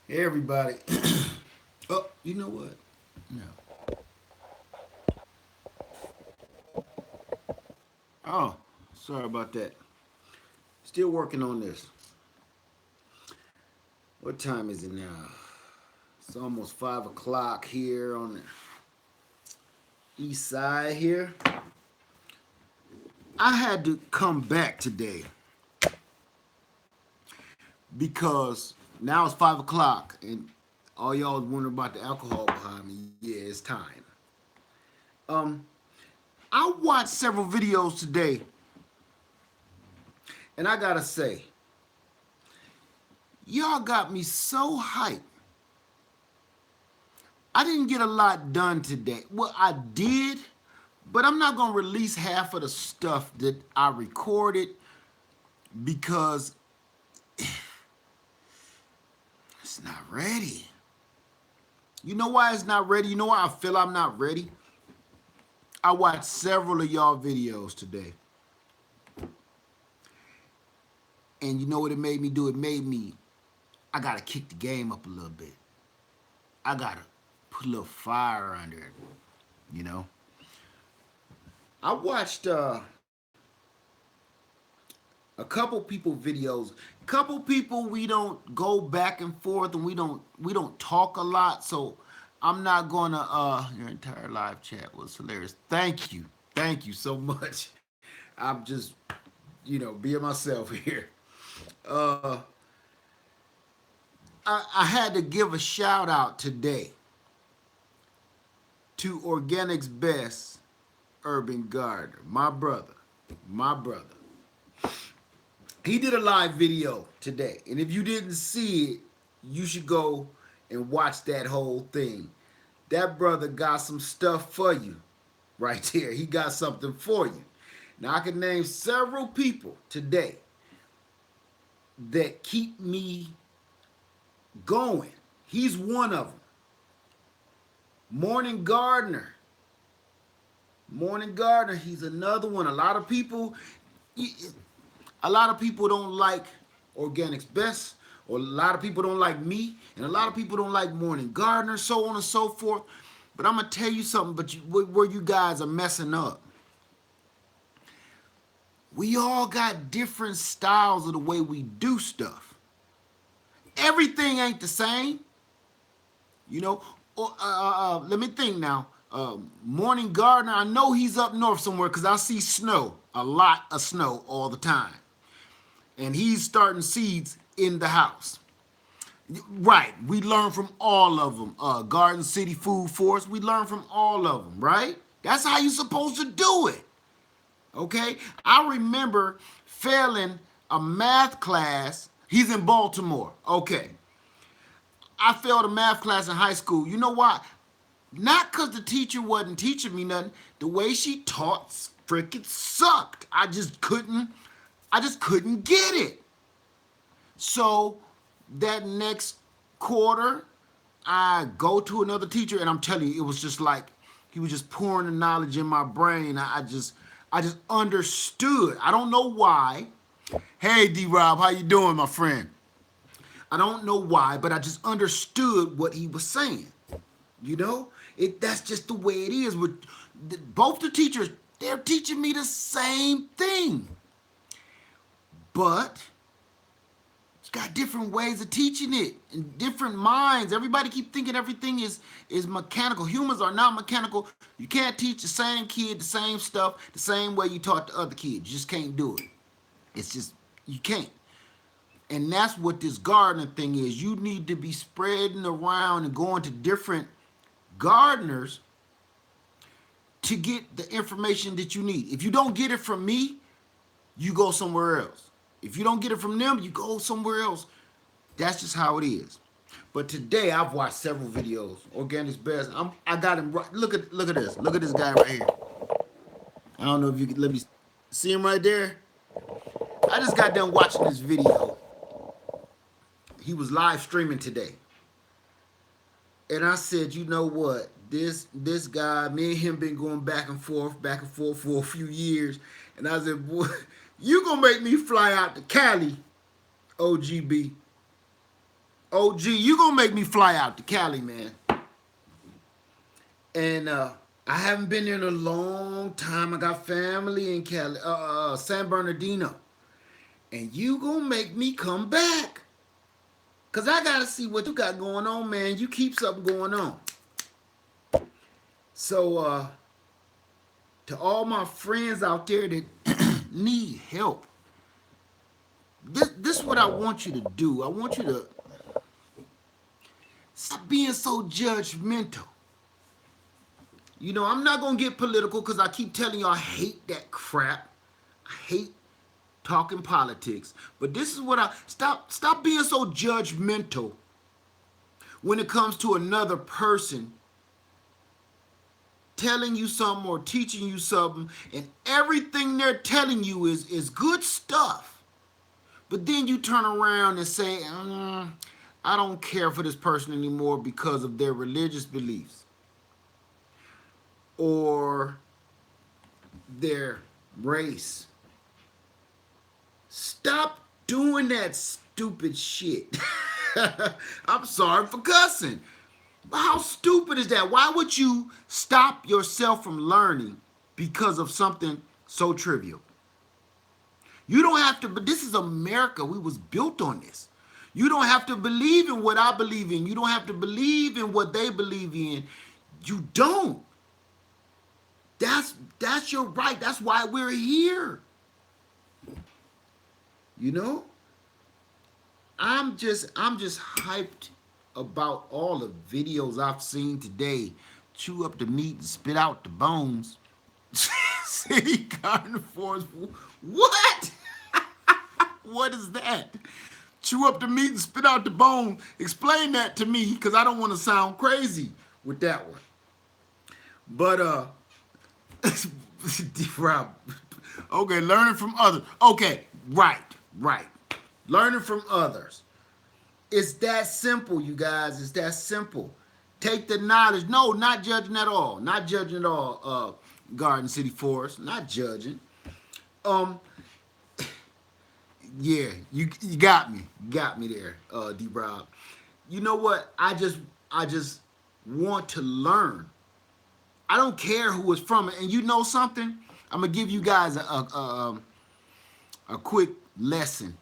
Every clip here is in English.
Hey everybody. Oh, you know what? No. Oh, sorry about that. Still working on this. What time is it now? It's almost 5 o'clock here on the east side here. I had to come back today because now it's 5 o'clock and all y'all was wondering about the alcohol behind me. Yeah, it's time. Um, I watched several videos today, and I gotta say, y'all got me so hyped. I didn't get a lot done today. Well, I did, but I'm not gonna release half of the stuff that I recorded because it's not ready. You know why it's not ready? You know why I feel I'm not ready? I watched several of y'all videos today. And you know what it made me do? It made me, I gotta kick the game up a little bit. I gotta put a little fire under it, you know? I watched a couple people videos. Couple people we don't go back and forth and we don't talk a lot. So I'm not gonna your entire live chat was hilarious. Thank you. Thank you so much. I'm just, being myself here. Uh I had to give a shout out today to Organics Best Urban Gardener, my brother. My brother. He did a live video today, and if you didn't see it, you should go and watch that whole thing. That brother got some stuff for you right there. He got something for you. Now I can name several people today that keep me going. He's one of them. Morning Gardener. Morning Gardener, he's another one. A lot of people don't like Organics Best, or a lot of people don't like me, and a lot of people don't like Morning Gardener, so on and so forth. But I'm gonna tell you something. Where you guys are messing up, we all got different styles of the way we do stuff. Everything ain't the same, you know. Let me think now. Morning Gardener, I know he's up north somewhere because I see snow, a lot of snow all the time, and he's starting seeds in the house. Right. We learn from all of them. Garden City Food Forest, we learn from all of them, right? That's how you're supposed to do it. Okay? I remember failing a math class. He's in Baltimore. Okay. I failed a math class in high school. You know why? Not because the teacher wasn't teaching me nothing. The way she taught freaking sucked. I just couldn't get it. So that next quarter, I go to another teacher, and I'm telling you, it was just like he was just pouring the knowledge in my brain. I just understood. I don't know why. Hey, D Rob, how you doing, my friend? I don't know why, but I just understood what he was saying. You know, that's just the way it is. With both the teachers, they're teaching me the same thing, but it's got different ways of teaching it and different minds. Everybody keep thinking everything is mechanical. Humans are not mechanical. You can't teach the same kid the same stuff the same way you taught the other kids. You just can't do it. It's just you can't. And that's what this gardening thing is. You need to be spreading around and going to different gardeners to get the information that you need. If you don't get it from me, you go somewhere else. If you don't get it from them, you go somewhere else. That's just how it is. But today I've watched several videos. Organics Best. I got him right. Look at this. Look at this guy right here. I don't know if you can let me see him right there. I just got done watching this video. He was live streaming today. And I said, you know what? This guy, me and him been going back and forth for a few years. And I said, boy, you gonna make me fly out to Cali, OGB. OG, you gonna make me fly out to Cali, man. And I haven't been there in a long time. I got family in Cali, San Bernardino. And you gonna make me come back. Cause I gotta see what you got going on, man. You keep something going on. So to all my friends out there that need help, this is what I want you to do. I want you to stop being so judgmental. You know, I'm not gonna get political because I keep telling you I hate that crap. I hate talking politics. But this is what I stop being so judgmental when it comes to another person telling you something or teaching you something, and everything they're telling you is good stuff. But then you turn around and say, I don't care for this person anymore because of their religious beliefs or their race. Stop doing that stupid shit. I'm sorry for cussing. But how stupid is that? Why would you stop yourself from learning because of something so trivial? You don't have to, but this is America. We was built on this. You don't have to believe in what I believe in. You don't have to believe in what they believe in. You don't. That's your right. That's why we're here. You know? I'm just hyped about all the videos I've seen today. Chew up the meat and spit out the bones. City carnivores. What? What is that? Chew up the meat and spit out the bone. Explain that to me, because I don't want to sound crazy with that one. But Rob, okay, learning from others. Okay, right. Learning from others. It's that simple, you guys. It's that simple. Take the knowledge. No, not judging at all. Not judging at all, Garden City Forest. Not judging. Yeah, you got me. You got me there, D-Rob. You know what? I just want to learn. I don't care who is from it. And you know something? I'm going to give you guys a quick lesson.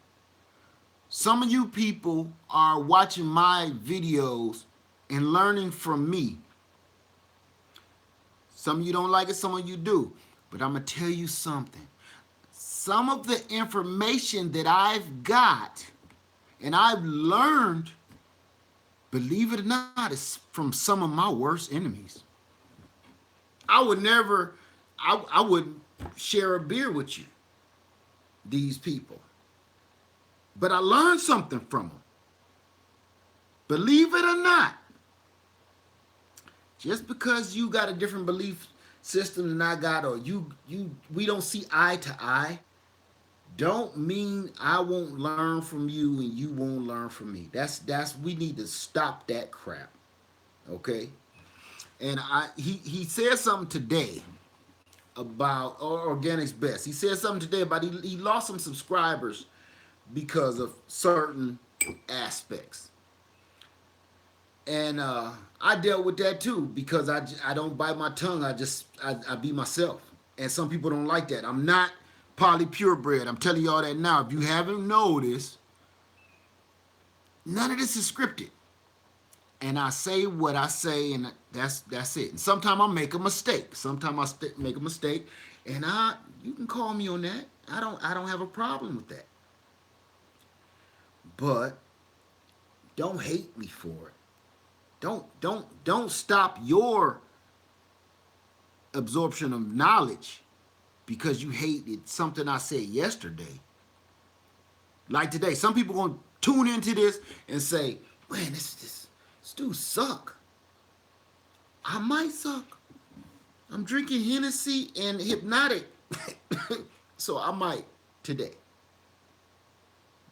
Some of you people are watching my videos and learning from me. Some of you don't like it, some of you do. But I'm going to tell you something. Some of the information that I've got and I've learned, believe it or not, is from some of my worst enemies. I would never, I wouldn't share a beer with you, these people. But I learned something from them. Believe it or not. Just because you got a different belief system than I got, or we don't see eye to eye, don't mean I won't learn from you and you won't learn from me. We need to stop that crap. Okay? And he said something today about Organics Best. He said something today about he lost some subscribers because of certain aspects. And I dealt with that too, because I don't bite my tongue. I be myself. And some people don't like that. I'm not poly purebred. I'm telling y'all that now. If you haven't noticed, none of this is scripted. And I say what I say, and that's it. And sometimes I make a mistake. Sometimes I make a mistake, and you can call me on that. I don't have a problem with that. But don't hate me for it. Don't stop your absorption of knowledge because you hated something I said yesterday. Like today, some people gonna tune into this and say, "Man, this dude suck." I might suck. I'm drinking Hennessy and Hypnotic, so I might today.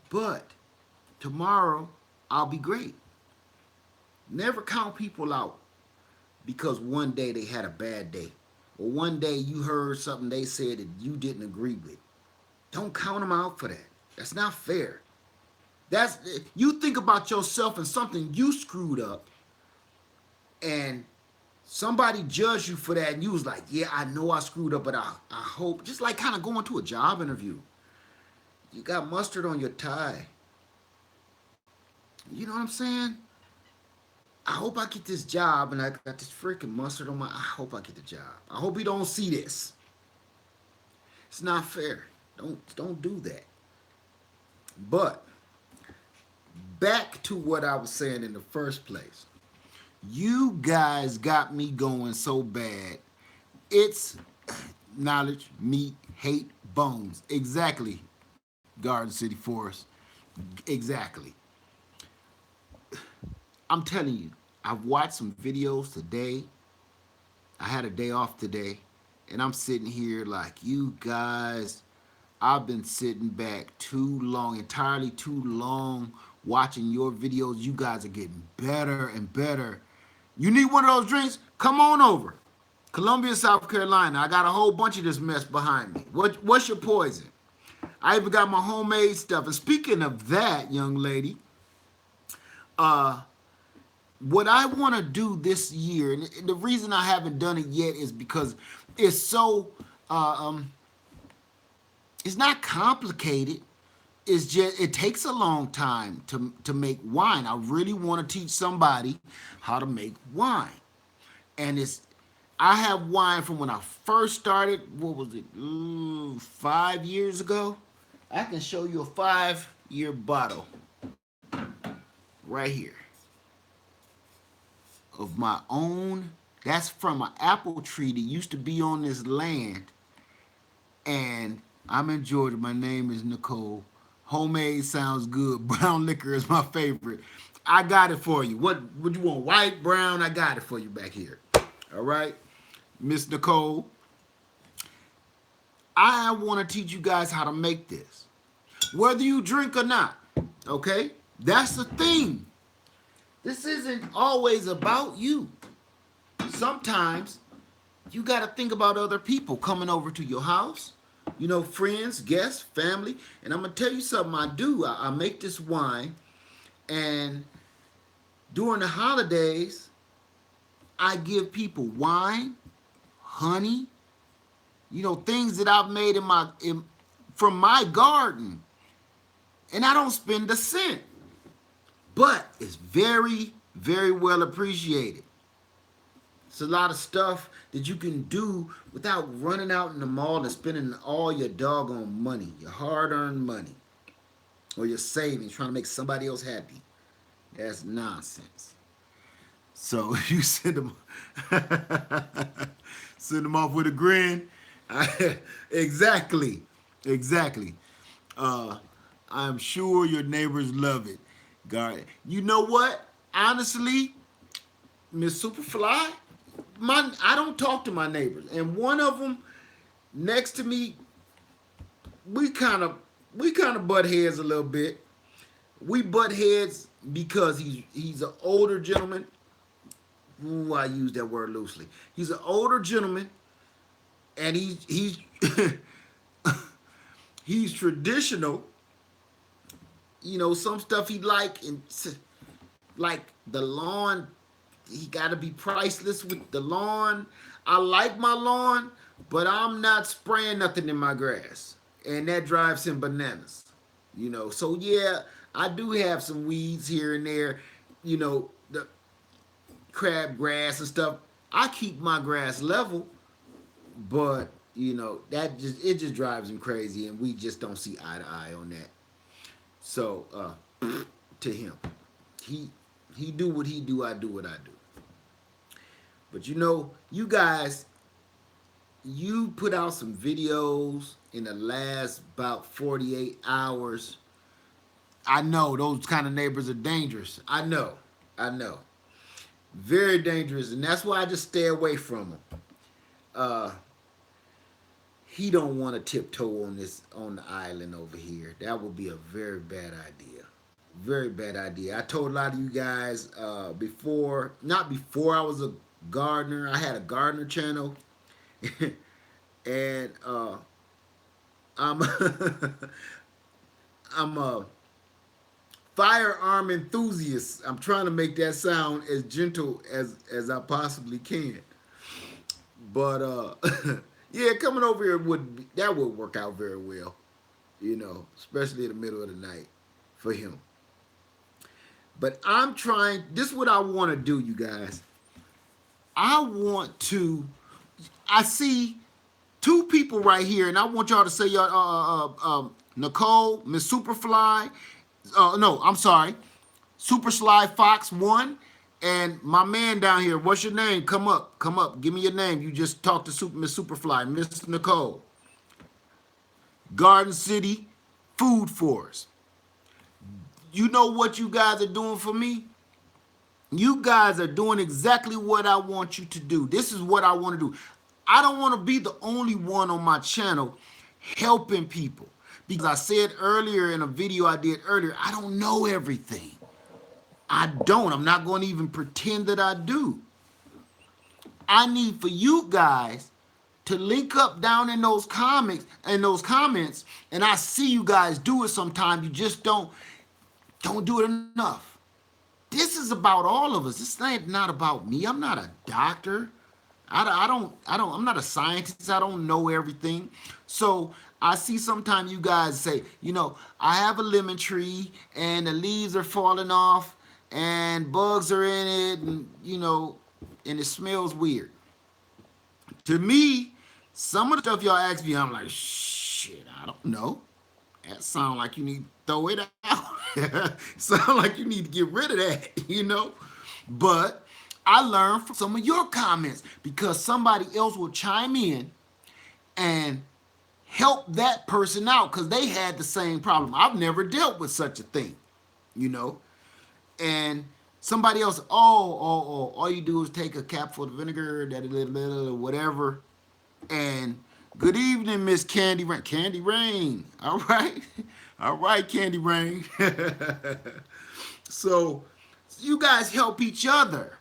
But tomorrow I'll be great. Never count people out because one day they had a bad day, or one day you heard something they said that you didn't agree with. Don't count them out for that. That's not fair. That's you think about yourself and something you screwed up, and somebody judged you for that, and you was like, yeah, I know I screwed up, but I hope, just like kind of going to a job interview. You got mustard on your tie. You know what I'm saying? I hope I get this job, and I got this freaking mustard on my. I hope I get the job. I hope he don't see this. It's not fair. Don't do that. But back to what I was saying in the first place. You guys got me going so bad. It's knowledge, meat, hate, bones. Exactly, Garden City Forest. Exactly. I'm telling you, I've watched some videos today. I had a day off today, and I'm sitting here like, you guys, I've been sitting back too long, entirely too long, watching your videos. You guys are getting better and better. You need one of those drinks? Come on over. Columbia, South Carolina. I got a whole bunch of this mess behind me. What's your poison? I even got my homemade stuff. And speaking of that, young lady, uh, what I want to do this year, and the reason I haven't done it yet is because it's so, uh, um, it's not complicated. It's just it takes a long time to make wine. I really want to teach somebody how to make wine, and it's I have wine from when I first started. What was it? 5 years ago. I can show you a 5 year bottle right here of my own. That's from an apple tree that used to be on this land, and I'm in Georgia. My name is Nicole. Homemade sounds good. Brown liquor is my favorite. I got it for you. What would you want? White, brown? I got it for you back here. All right, Miss Nicole. I want to teach you guys how to make this, whether you drink or not. Okay, that's the thing. This isn't always about you. Sometimes you got to think about other people coming over to your house, friends, guests, family. And I'm going to tell you something I do. I make this wine, and during the holidays, I give people wine, honey, things that I've made from my garden. And I don't spend a cent. But it's very, very well appreciated. It's a lot of stuff that you can do without running out in the mall and spending all your doggone money, your hard-earned money, or your savings trying to make somebody else happy. That's nonsense. So you send them, send them off with a grin. Exactly, exactly. I'm sure your neighbors love it. God, you know what? Honestly, Miss Superfly, I don't talk to my neighbors, and one of them next to me, we kind of butt heads a little bit. We butt heads because he's an older gentleman. Ooh, I use that word loosely. He's an older gentleman, and he's he's traditional. Some stuff he like the lawn. He got to be priceless with the lawn. I like my lawn, but I'm not spraying nothing in my grass, and that drives him bananas. So yeah, I do have some weeds here and there. The crabgrass and stuff. I keep my grass level, but that just drives him crazy, and we just don't see eye to eye on that. So to him, he do what he do. I do what I do. But you guys, you put out some videos in the last about 48 hours. I know those kind of neighbors are dangerous. I know. I know. Very dangerous, and that's why I just stay away from them. Uh, he don't want to tiptoe on the island over here. That would be a very bad idea. Very bad idea. I told a lot of you guys before, not before I was a gardener. I had a gardener channel, and I'm I'm firearm enthusiasts. I'm trying to make that sound as gentle as I possibly can. But yeah, coming over here that would work out very well, especially in the middle of the night for him. But I'm trying. This is what I want to do, you guys. I want to. I see two people right here, and I want y'all to say y'all. Nicole, Miss Superfly. No, I'm sorry, Super Sly Fox 1, and my man down here. What's your name? Come up, come up. Give me your name. You just talked to Miss Superfly, Miss Nicole. Garden City Food Forest. You know what you guys are doing for me? You guys are doing exactly what I want you to do. This is what I want to do. I don't want to be the only one on my channel helping people. Because I said earlier in a video I did earlier, I don't know everything. I don't. I'm not going to even pretend that I do. I need for you guys to link up down in those comments, and I see you guys do it sometimes. You just don't do it enough. This is about all of us. This ain't not about me. I'm not a doctor. I'm not a scientist. I don't know everything. So I see sometimes you guys say, I have a lemon tree and the leaves are falling off and bugs are in it, and it smells weird. To me, some of the stuff y'all ask me, I'm like, shit, I don't know. That sound like you need to throw it out. Sound like you need to get rid of that, But I learned from some of your comments because somebody else will chime in and help that person out because they had the same problem. I've never dealt with such a thing, And somebody else, all you do is take a capful of vinegar, whatever. And good evening, Miss Candy Rain. Candy Rain. All right. All right, Candy Rain. So you guys help each other.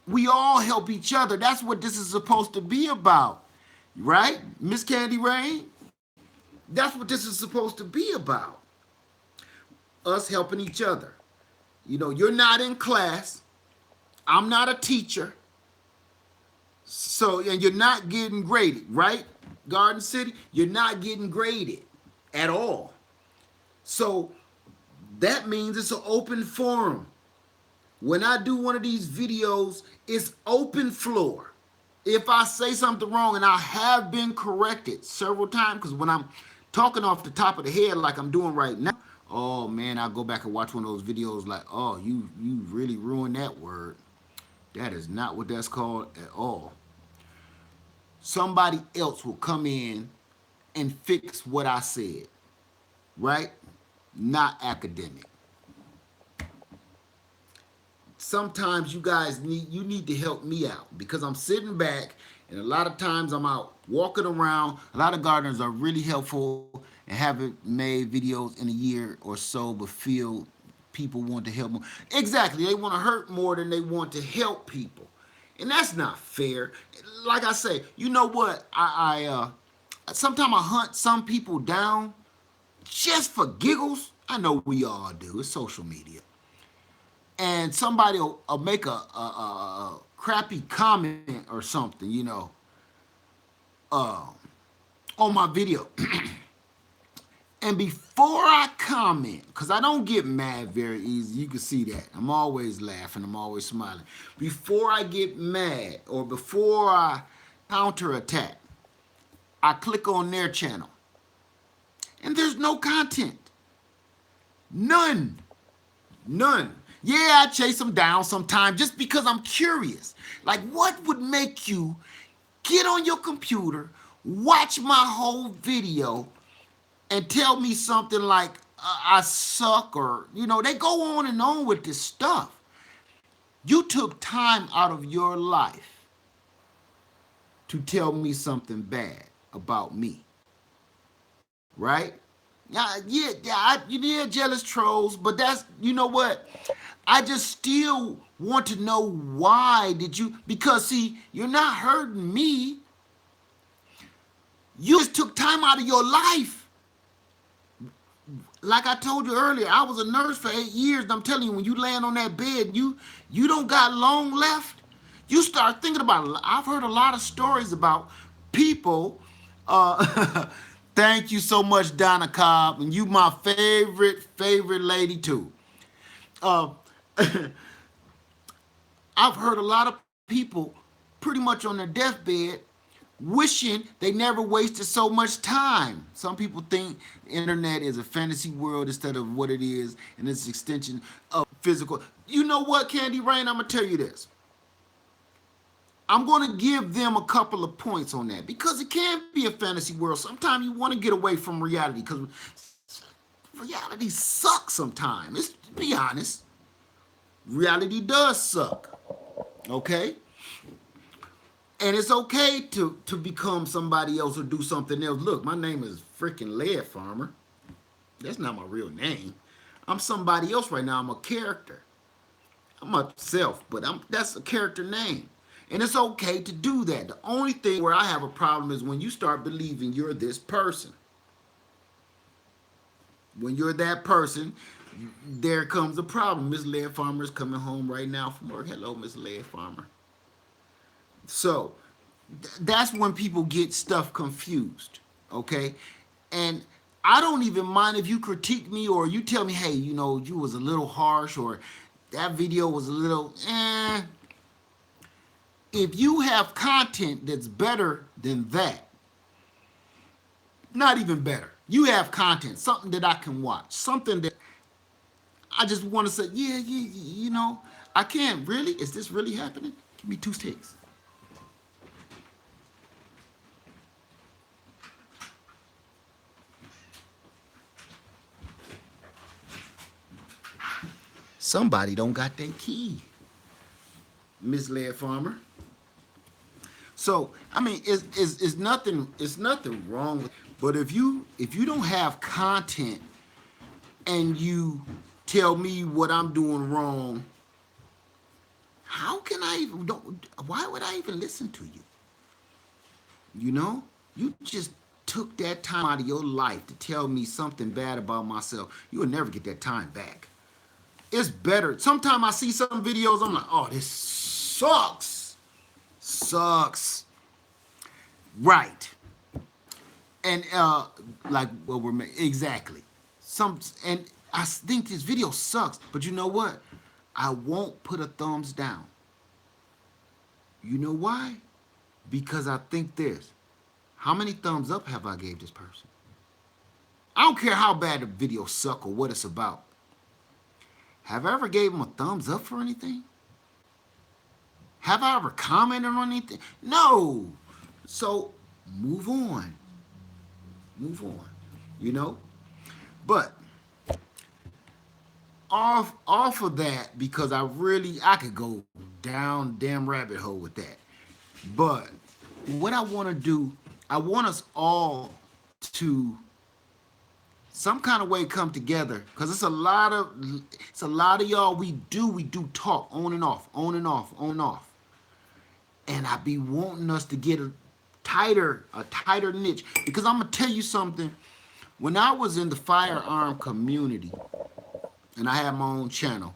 We all help each other. That's what this is supposed to be about. Right? Miss Candy Rain? That's what this is supposed to be about. Us helping each other. You're not in class. I'm not a teacher. So, and you're not getting graded, right? Garden City, you're not getting graded at all. So that means it's an open forum. When I do one of these videos, it's open floor. If I say something wrong, and I have been corrected several times, because when I'm talking off the top of the head like I'm doing right now, oh man, I'll go back and watch one of those videos like, oh, you really ruined that word. That is not what that's called at all. Somebody else will come in and fix what I said, right? Not academic. Sometimes you guys need to help me out because I'm sitting back and a lot of times I'm out walking around. A lot of gardeners are really helpful and haven't made videos in a year or so, but feel people want to help more. Exactly. They want to hurt more than they want to help people. And that's not fair. Like I say, you know what? I sometimes I hunt some people down just for giggles. I know we all do. It's social media. And somebody will make a crappy comment or something, on my video. And before I comment, because I don't get mad very easy, you can see that. I'm always laughing, I'm always smiling. Before I get mad or before I counterattack, I click on their channel. And there's no content. None. Yeah, I chase them down sometimes just because I'm curious. Like, what would make you get on your computer, watch my whole video, and tell me something like I suck or, they go on and on with this stuff. You took time out of your life to tell me something bad about me. Right? Yeah, jealous trolls, but that's, you know what? I just still want to know why did you, because see, you're not hurting me. You just took time out of your life. like I told you earlier, I was a nurse for 8 years, and I'm telling you, when you land on that bed, you don't got long left. You start thinking about it. I've heard a lot of stories about people. Thank you so much, Donna Cobb, and you my favorite lady too. Uh, I've heard a lot of people pretty much on their deathbed wishing they never wasted so much time. Some people think the internet is a fantasy world instead of what it is, and it's an extension of physical. You know what, Candy Rain? I'm gonna tell you this. I'm going to give them a couple of points on that because it can be a fantasy world. Sometimes you want to get away from reality because reality sucks sometimes. Let's be honest. Reality does suck. Okay? And it's okay to become somebody else or do something else. Look, my name is freaking Lead Farmer. That's not my real name. I'm somebody else right now. I'm a character. I'm myself, but that's a character name. And it's okay to do that. The only thing where I have a problem is when you start believing you're this person. When you're that person, there comes a problem. Miss Lead Farmer is coming home right now from work. Hello, Miss Lead Farmer. So that's when people get stuff confused, okay? And I don't even mind if you critique me or you tell me, hey, you know, you was a little harsh or that video was a little, If you have content that's better than that, not even better, you have content, something that I can watch, something that I just want to say, yeah, you know, I can't really, is this really happening? Give me 2 sticks. Somebody don't got their key, Miss Lead Farmer. So I mean, it's nothing wrong with. But if you don't have content and you tell me what I'm doing wrong, how can I even? Why would I even listen to you? You know, you just took that time out of your life to tell me something bad about myself. You will never get that time back. It's better. Sometimes I see some videos, I'm like, oh, this sucks. Sucks. Right. And like what we're exactly. And I think this video sucks, but you know what? I won't put a thumbs down. You know why? Because I think this. How many thumbs up have I gave this person? I don't care how bad the video suck or what it's about. Have I ever gave them a thumbs up for anything? Have I ever commented on anything? No. So move on. Move on. You know? But off of that, because I could go down damn rabbit hole with that. But what I want to do, I want us all to some kind of way come together, because it's a lot of y'all. We do talk on and off, and I be wanting us to get a tighter niche, because I'm gonna tell you something. When I was in the firearm community and I had my own channel,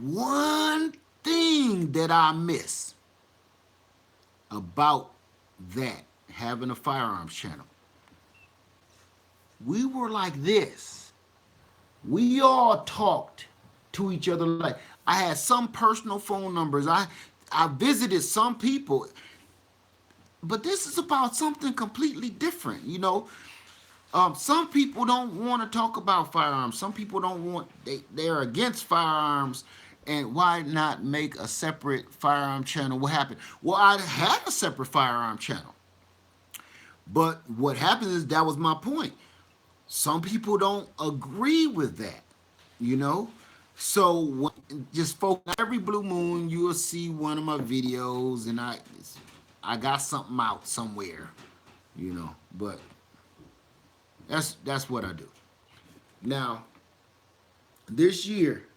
one thing that I miss about that, having a firearms channel, we were like this. We all talked to each other. Like, I had some personal phone numbers. I visited some people. But this is about something completely different, you know. Some people don't want to talk about firearms. Some people don't want, they're against firearms. And why not make a separate firearm channel? What happened? Well, I had a separate firearm channel. But what happened is, that was my point. Some people don't agree with that, you know? So just focus. Every blue moon, you will see one of my videos, and I got something out somewhere, you know? But that's what I do. Now, this year,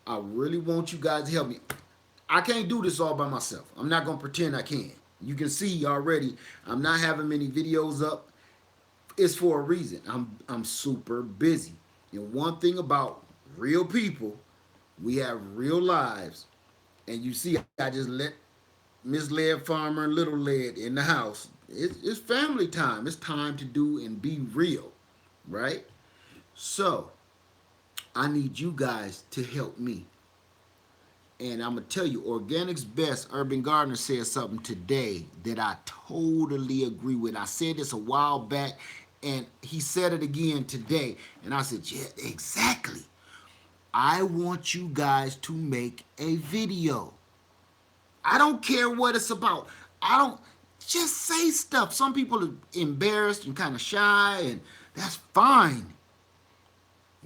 I really want you guys to help me. I can't do this all by myself. I'm not going to pretend I can. You can see already, I'm not having many videos up. It's for a reason. I'm super busy. And one thing about real people, we have real lives. And you see, I just let Miss Led Farmer and Little Led in the house. It's family time. It's time to do and be real, right? So I need you guys to help me. And I'm gonna tell you, Organics Best Urban Gardener said something today that I totally agree with. I said this a while back, and he said it again today. And I said, yeah, exactly. I want you guys to make a video. I don't care what it's about. I don't just say stuff. Some people are embarrassed and kind of shy, and that's fine.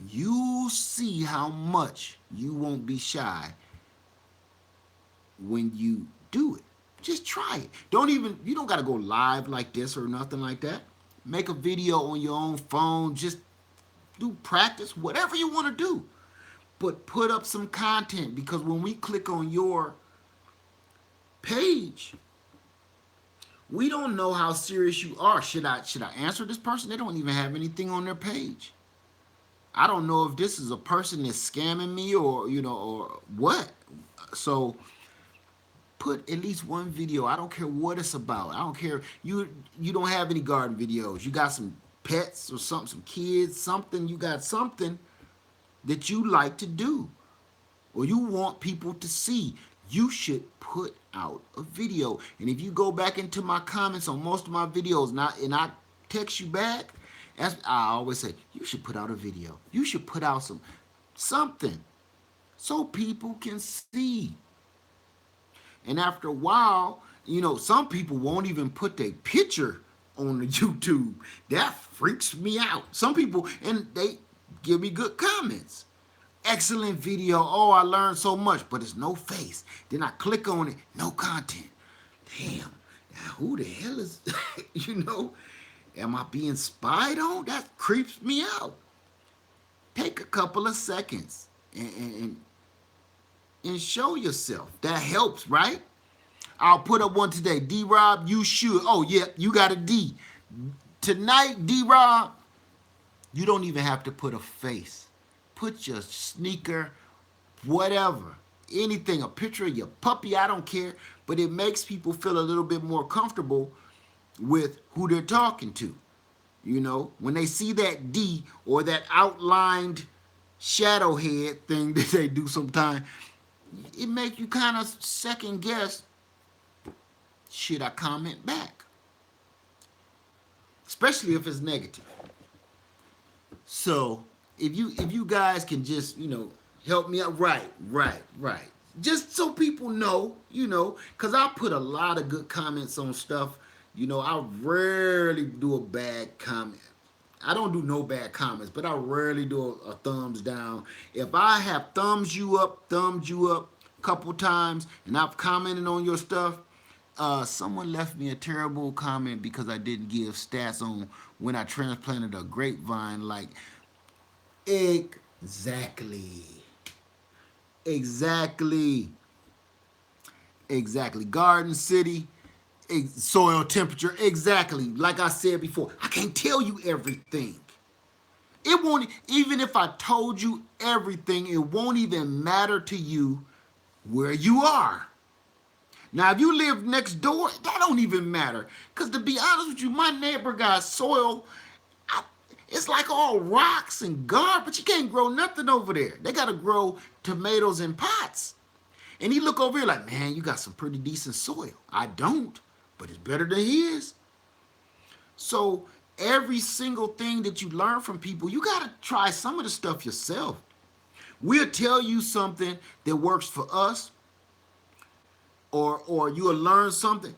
You see how much you won't be shy when you do it. Just try it. You don't got to go live like this or nothing like that. Make a video on your own phone. Just do practice, whatever you want to do. But put up some content, because when we click on your page, we don't know how serious you are. Should I answer this person? They don't even have anything on their page. I don't know if this is a person that's scamming me, or or what. So put at least one video. I don't care what it's about. I don't care. You don't have any garden videos. You got some pets or something, some kids, something. You got something that you like to do, or you want people to see. You should put out a video. And if you go back into my comments on most of my videos, and I text you back, as I always say, you should put out a video. You should put out something so people can see. And after a while, some people won't even put their picture on the YouTube. That freaks me out. Some people, and they give me good comments. Excellent video. Oh, I learned so much, but it's no face. Then I click on it, no content. Damn, now who the hell is, am I being spied on? That creeps me out. Take a couple of seconds and show yourself. That helps, right? I'll put up one today. D-Rob, you should. Oh, yeah, you got a D. Tonight, D-Rob, you don't even have to put a face. Put your sneaker, whatever, anything, a picture of your puppy, I don't care. But it makes people feel a little bit more comfortable with who they're talking to. When they see that D or that outlined shadow head thing that they do sometimes, it makes you kind of second guess, should I comment back? Especially if it's negative. So if you guys can just, help me out, right. Just so people know, because I put a lot of good comments on stuff. I rarely do a bad comment. I don't do no bad comments, but I rarely do a thumbs down. If I have thumbs you up a couple times, and I've commented on your stuff, someone left me a terrible comment because I didn't give stats on when I transplanted a grapevine. Like, exactly. Garden City, soil temperature, exactly. Like I said before, I can't tell you everything. It won't, even if I told you everything, it won't even matter to you where you are. Now, if you live next door, that don't even matter. Because to be honest with you, my neighbor got soil. It's like all rocks and garbage. You can't grow nothing over there. They got to grow tomatoes in pots. And he look over here like, man, you got some pretty decent soil. I don't, but it's better than his. So every single thing that you learn from people, you got to try some of the stuff yourself. We'll tell you something that works for us, or you'll learn something.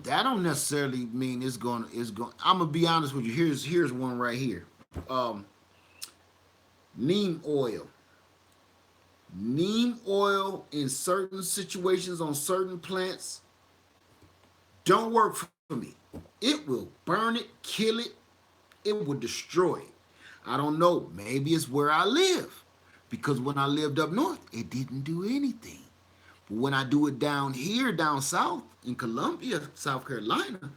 That don't necessarily mean it's going. I'm gonna be honest with you. Here's one right here. Neem oil. Neem oil in certain situations on certain plants don't work for me. It will burn it, kill it. It will destroy it. I don't know. Maybe it's where I live, because when I lived up north, it didn't do anything. But when I do it down here, down south in Columbia, South Carolina,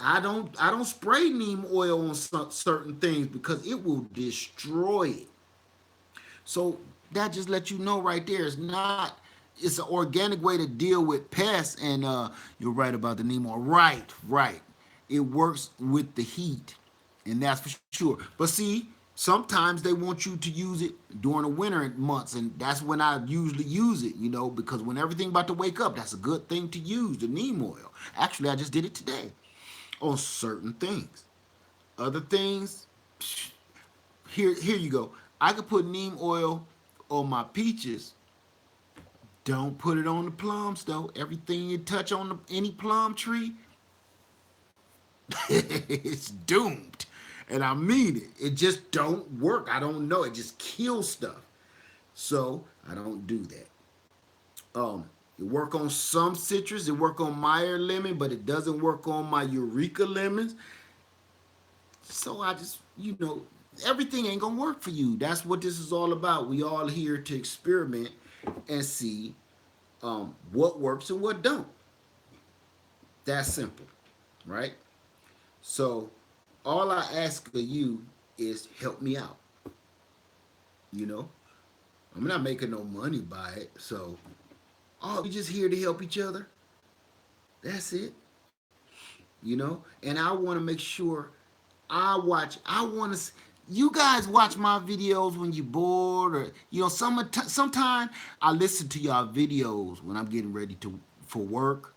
I don't spray neem oil on certain things because it will destroy it. So that just lets you know right there. It's an organic way to deal with pests. And you're right about the neem oil. Right, right. It works with the heat, and that's for sure. But see, sometimes they want you to use it during the winter months, and that's when I usually use it. Because when everything about to wake up, that's a good thing to use the neem oil. Actually, I just did it today on certain things. Other things, here you go. I could put neem oil on my peaches. Don't put it on the plums though. Everything you touch on any plum tree, it's doomed. And I mean it. It just don't work. I don't know. It just kills stuff. So I don't do that. It work on some citrus. It work on Meyer lemon, but it doesn't work on my Eureka lemons. So I just, everything ain't gonna work for you. That's what this is all about. We all here to experiment and see what works and what don't. That's simple, right? So all I ask of you is help me out. You know, I'm not making no money by it. So we just here to help each other. That's it. And I want to make sure I want to. You guys watch my videos when you're bored, or Sometimes I listen to y'all videos when I'm getting ready for work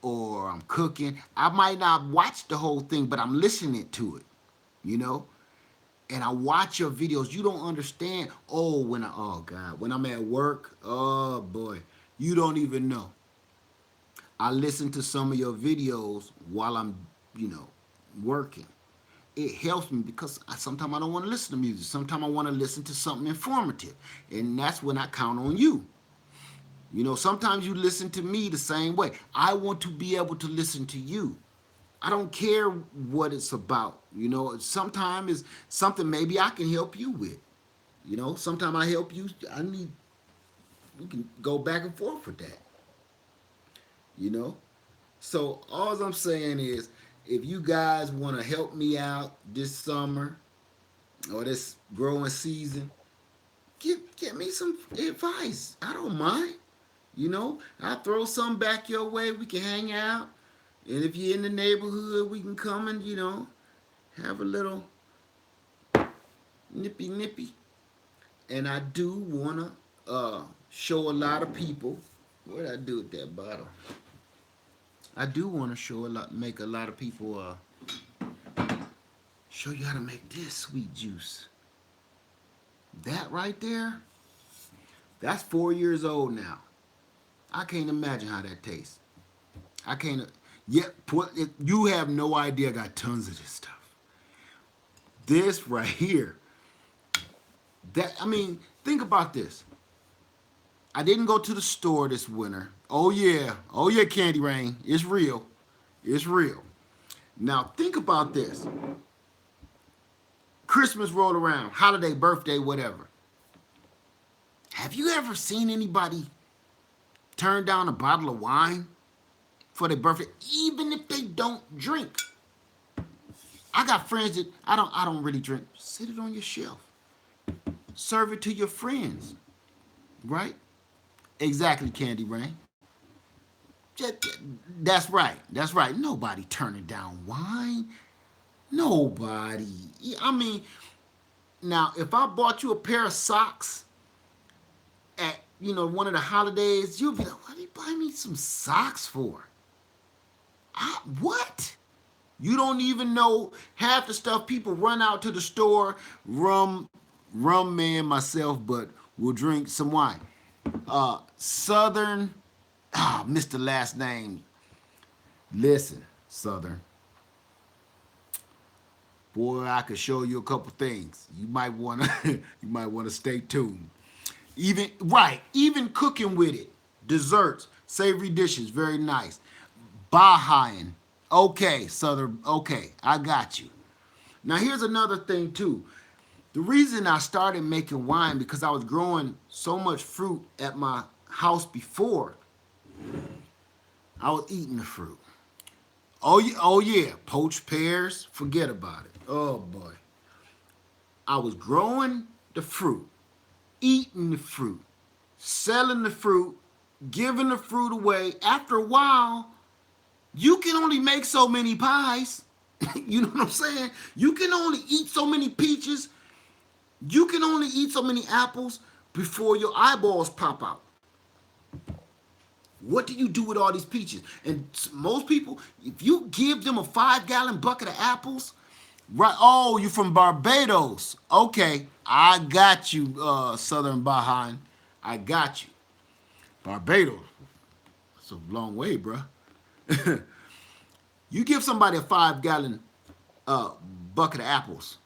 or I'm cooking. I might not watch the whole thing, but I'm listening to it. You know, and I watch your videos. You don't understand. Oh God, when I'm at work, oh boy, you don't even know. I listen to some of your videos while I'm, working. It helps me because sometimes I don't want to listen to music. Sometimes I want to listen to something informative. And that's when I count on you. Sometimes you listen to me the same way. I want to be able to listen to you. I don't care what it's about. Sometimes it's something maybe I can help you with. Sometimes I help you. We can go back and forth with that. You know? So all I'm saying is, if you guys want to help me out this summer or this growing season, give me some advice. I don't mind. I'll throw some back your way. We can hang out. And if you're in the neighborhood, we can come and, have a little nippy. And I do want to show a lot of people. What did I do with that bottle? I do want to make a lot of people show you how to make this sweet juice. That right there, that's 4 years old now. I can't imagine how that tastes. I can't. Yeah, you have no idea. I got tons of this stuff. This right here. Think about this. I didn't go to the store this winter. Oh yeah, Candy Rain. It's real. It's real. Now think about this. Christmas rolled around, holiday, birthday, whatever. Have you ever seen anybody turn down a bottle of wine for their birthday, even if they don't drink? I got friends that I don't really drink. Sit it on your shelf. Serve it to your friends, right? Exactly, Candy Rain. That's right. That's right. Nobody turning down wine. Nobody. Now if I bought you a pair of socks at one of the holidays, you'll be like, "What do you buy me some socks for?" What? You don't even know half the stuff people run out to the store. Rum man myself, but we'll drink some wine. Southern. Missed the last name. Listen, Southern. Boy, I could show you a couple things. You might wanna stay tuned. Even cooking with it. Desserts, savory dishes, very nice. Bahayan. Okay, Southern. Okay, I got you. Now here's another thing too. The reason I started making wine because I was growing so much fruit at my house before. I was eating the fruit. Oh yeah, poached pears. Forget about it. Oh boy, I was growing the fruit, eating the fruit, selling the fruit, giving the fruit away. After a while, you can only make so many pies. You know what I'm saying? You can only eat so many peaches. You can only eat so many apples before your eyeballs pop out. What do you do with all these peaches? And most people, if you give them a 5-gallon bucket of apples, right? Oh, you from Barbados? Okay, I got you, Southern Bajan. I got you, Barbados. That's a long way, bruh. You give somebody a 5-gallon uh, bucket of apples,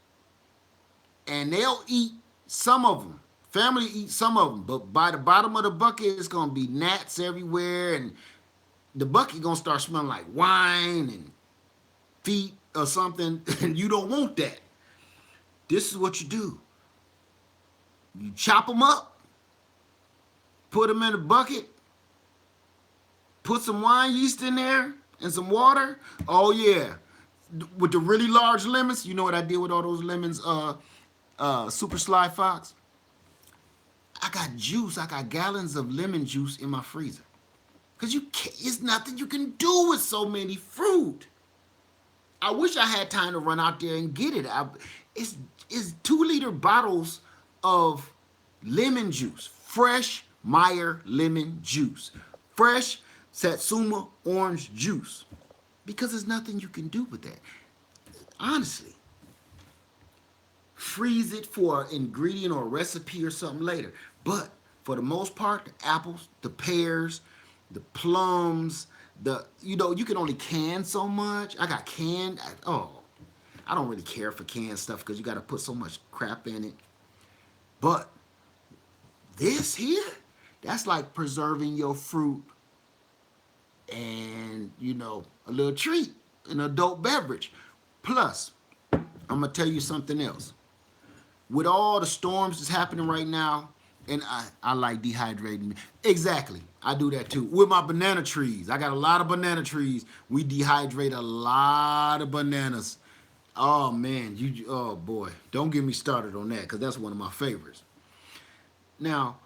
and they'll eat some of them. Family eat some of them, but by the bottom of the bucket, it's gonna be gnats everywhere, and the bucket gonna start smelling like wine and feet or something, and you don't want that. This is what you do: you chop them up, put them in a bucket, put some wine yeast in there and some water. Oh yeah, with the really large lemons. You know what I did with all those lemons? Super Sly Fox. I got juice. I got gallons of lemon juice in my freezer. Cause you can't, it's nothing you can do with so many fruit. I wish I had time to run out there and get it. It's 2-liter bottles of lemon juice, fresh Meyer lemon juice, fresh Satsuma orange juice. Because there's nothing you can do with that. Honestly, freeze it for an ingredient or a recipe or something later. But for the most part, the apples, the pears, the plums, you can only can so much. I got canned. I don't really care for canned stuff because you got to put so much crap in it. But this here, that's like preserving your fruit and a little treat, an adult beverage. Plus, I'm gonna tell you something else. With all the storms that's happening right now, and I like dehydrating. Exactly. I do that too. With my banana trees. I got a lot of banana trees. We dehydrate a lot of bananas. Oh man, oh boy. Don't get me started on that because that's one of my favorites. Now,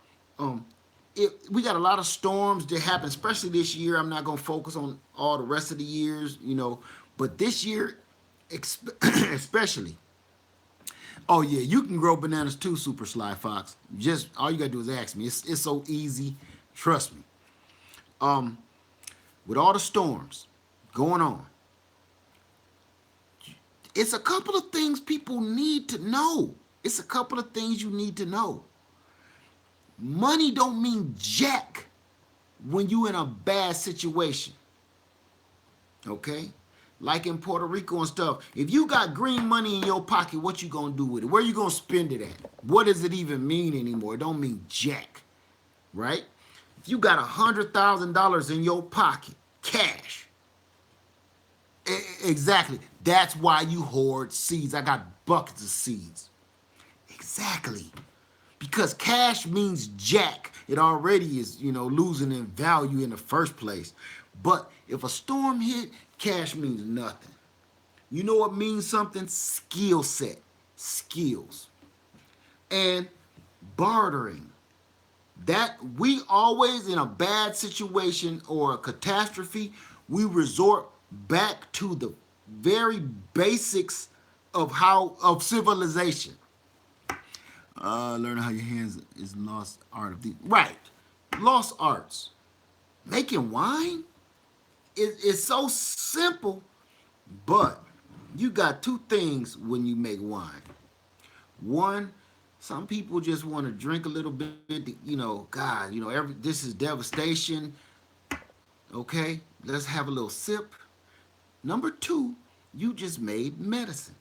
we got a lot of storms that happen, especially this year. I'm not gonna focus on all the rest of the years, but this year, especially. Oh yeah, you can grow bananas too, Super Sly Fox. Just all you gotta do is ask me. It's so easy. Trust me. With all the storms going on, it's a couple of things people need to know. It's a couple of things you need to know. Money don't mean jack when you in a bad situation. Okay? Like in Puerto Rico and stuff. If you got green money in your pocket, what you gonna do with it? Where you gonna spend it at? What does it even mean anymore? It don't mean jack. Right? If you got $100,000 in your pocket, cash. Exactly. That's why you hoard seeds. I got buckets of seeds. Exactly. Because cash means jack. It already is, losing in value in the first place. But if a storm hit, cash means nothing. You know what means something? Skill set. Skills. And bartering. That we always, in a bad situation or a catastrophe, we resort back to the very basics of civilization. Learn how your hands is lost art of the right. Lost arts. Making wine is so simple, but you got two things when you make wine. One, some people just want to drink a little bit. God, this is devastation. Okay, let's have a little sip. Number two, you just made medicine.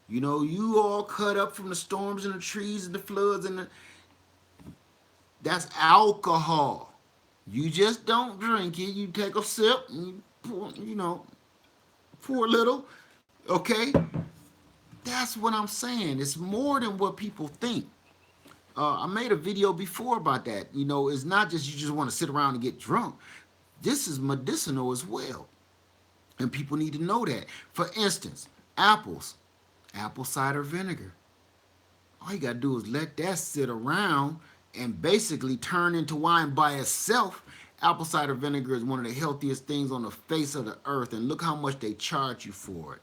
You all cut up from the storms and the trees and the floods that's alcohol. You just don't drink it. You take a sip and you pour a little. Okay? That's what I'm saying. It's more than what people think. I made a video before about that. It's not just you just want to sit around and get drunk. This is medicinal as well. And people need to know that. For instance, apples, apple cider vinegar. All you gotta do is let that sit around and basically turn into wine by itself. Apple cider vinegar is one of the healthiest things on the face of the earth, and look how much they charge you for it.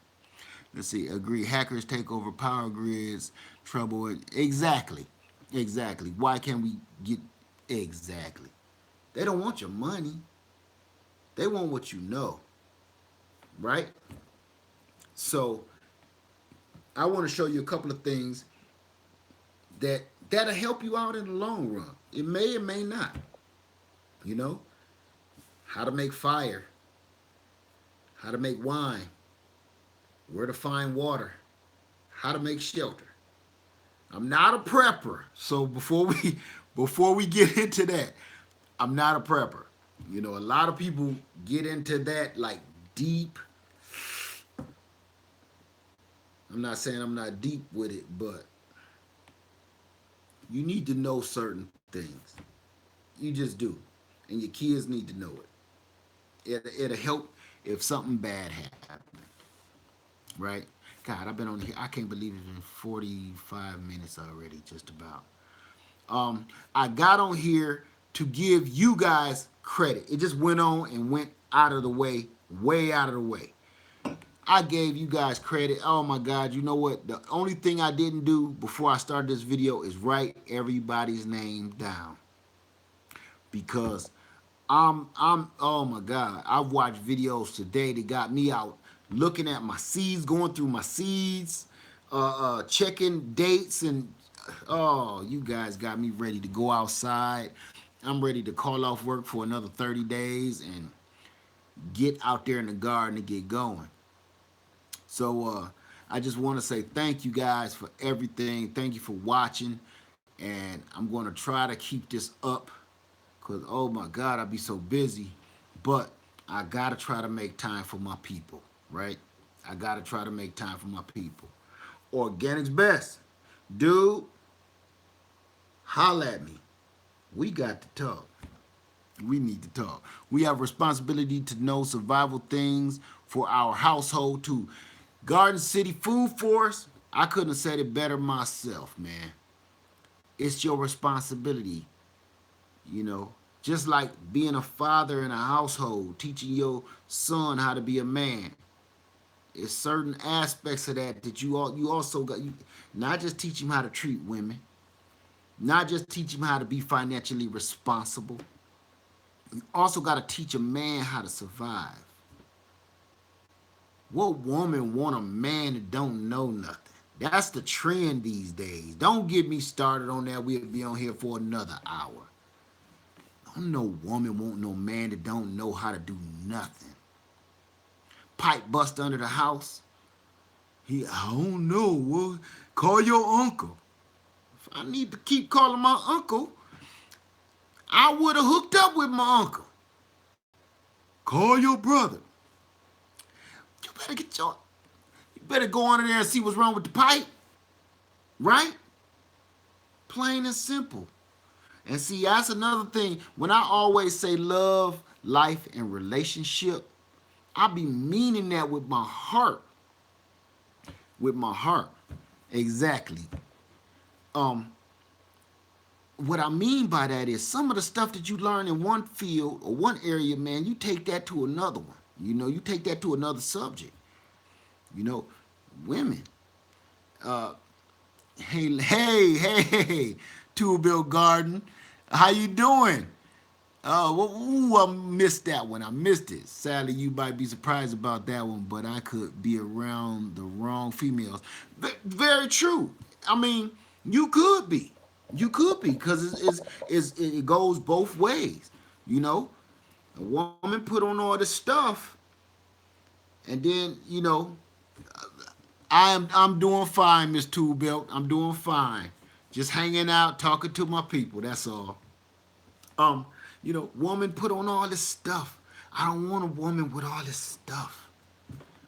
Let's see, agree. Hackers take over power grids, trouble it. Exactly. Exactly. Why can't we get exactly? They don't want your money. They want what you know, right? So I want to show you a couple of things that'll help you out in the long run. It may or may not. You know, how to make fire, how to make wine, where to find water, how to make shelter. I'm not a prepper, so before we get into that, I'm not a prepper. You know, a lot of people get into that like deep. I'm not saying I'm not deep with it, but you need to know certain things. You just do, and your kids need to know it'll help if something bad happens, right? God, I've been on here. I can't believe it's been 45 minutes already, just about. I got on here to give you guys credit. It just went on and went out of the way out of the way. I gave you guys credit. Oh my God, you know what? The only thing I didn't do before I started this video is write everybody's name down. Because oh my God, I've watched videos today that got me out looking at my seeds, going through my seeds, checking dates, and oh, you guys got me ready to go outside. I'm ready to call off work for another 30 days and get out there in the garden and get going. So I just want to say thank you guys for everything. Thank you for watching, and I'm going to try to keep this up because, oh my God, I'll be so busy. But I got to try to make time for my people, right? I got to try to make time for my people. Organic's best. Dude, holla at me. We got to talk. We need to talk. We have responsibility to know survival things for our household too. Garden City Food Force, I couldn't have said it better myself, man. It's your responsibility, you know. Just like being a father in a household, teaching your son how to be a man. It's certain aspects of that that you also got. You not just teach him how to treat women, not just teach him how to be financially responsible. You also got to teach a man how to survive. What woman want a man that don't know nothing? That's the trend these days. Don't get me started on that. We'll be on here for another hour. Don't no woman want no man that don't know how to do nothing. Pipe bust under the house. I don't know. Well, call your uncle. If I need to keep calling my uncle, I would have hooked up with my uncle. Call your brother. You better get your. You better go under there and see what's wrong with the pipe, right? Plain and simple. And see, that's another thing. When I always say love, life, and relationship, I be meaning that with my heart. With my heart. Exactly. Um, what I mean by that is some of the stuff that you learn in one field or one area, man, you take that to another one. You know, you take that to another subject. You know, women. Uh, hey, Tool Bill Garden. How you doing? Ooh, I missed that one. I missed it. Sadly, you might be surprised about that one, but I could be around the wrong females. Very true. I mean, you could be. You could be because it goes both ways. You know, a woman put on all this stuff, and then I'm doing fine, Miss Tool Belt. I'm doing fine. Just hanging out, talking to my people. That's all. Um, woman put on all this stuff. I don't want a woman with all this stuff.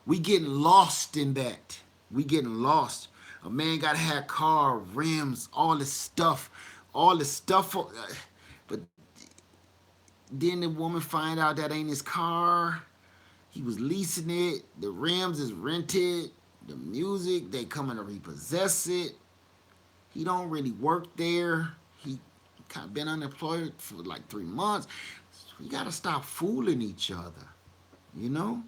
We getting lost in that. We getting lost. A man gotta have car, rims, all this stuff. But then the woman find out that ain't his car. He was leasing it. The rims is rented. The music, they coming to repossess it. He don't really work there. He kind of been unemployed for like 3 months. We gotta stop fooling each other. You know?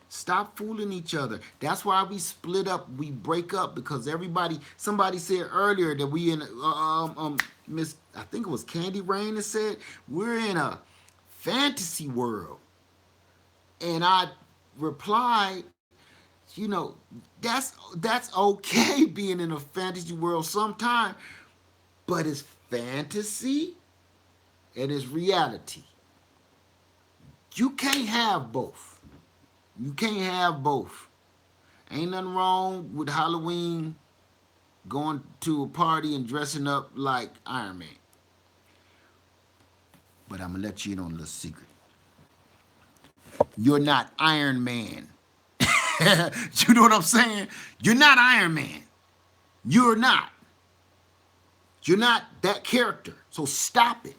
Stop fooling each other. That's why we split up. We break up because everybody. Somebody said earlier that we in Miss. I think it was Candy Rain that said we're in a fantasy world, and I replied, you know, that's okay being in a fantasy world sometime, but it's fantasy and it's reality. You can't have both. You can't have both. Ain't nothing wrong with Halloween going to a party and dressing up like Iron Man. But I'm gonna let you in on a little secret. You're not Iron Man. You know what I'm saying? You're not Iron Man. You're not. You're not that character. So stop it.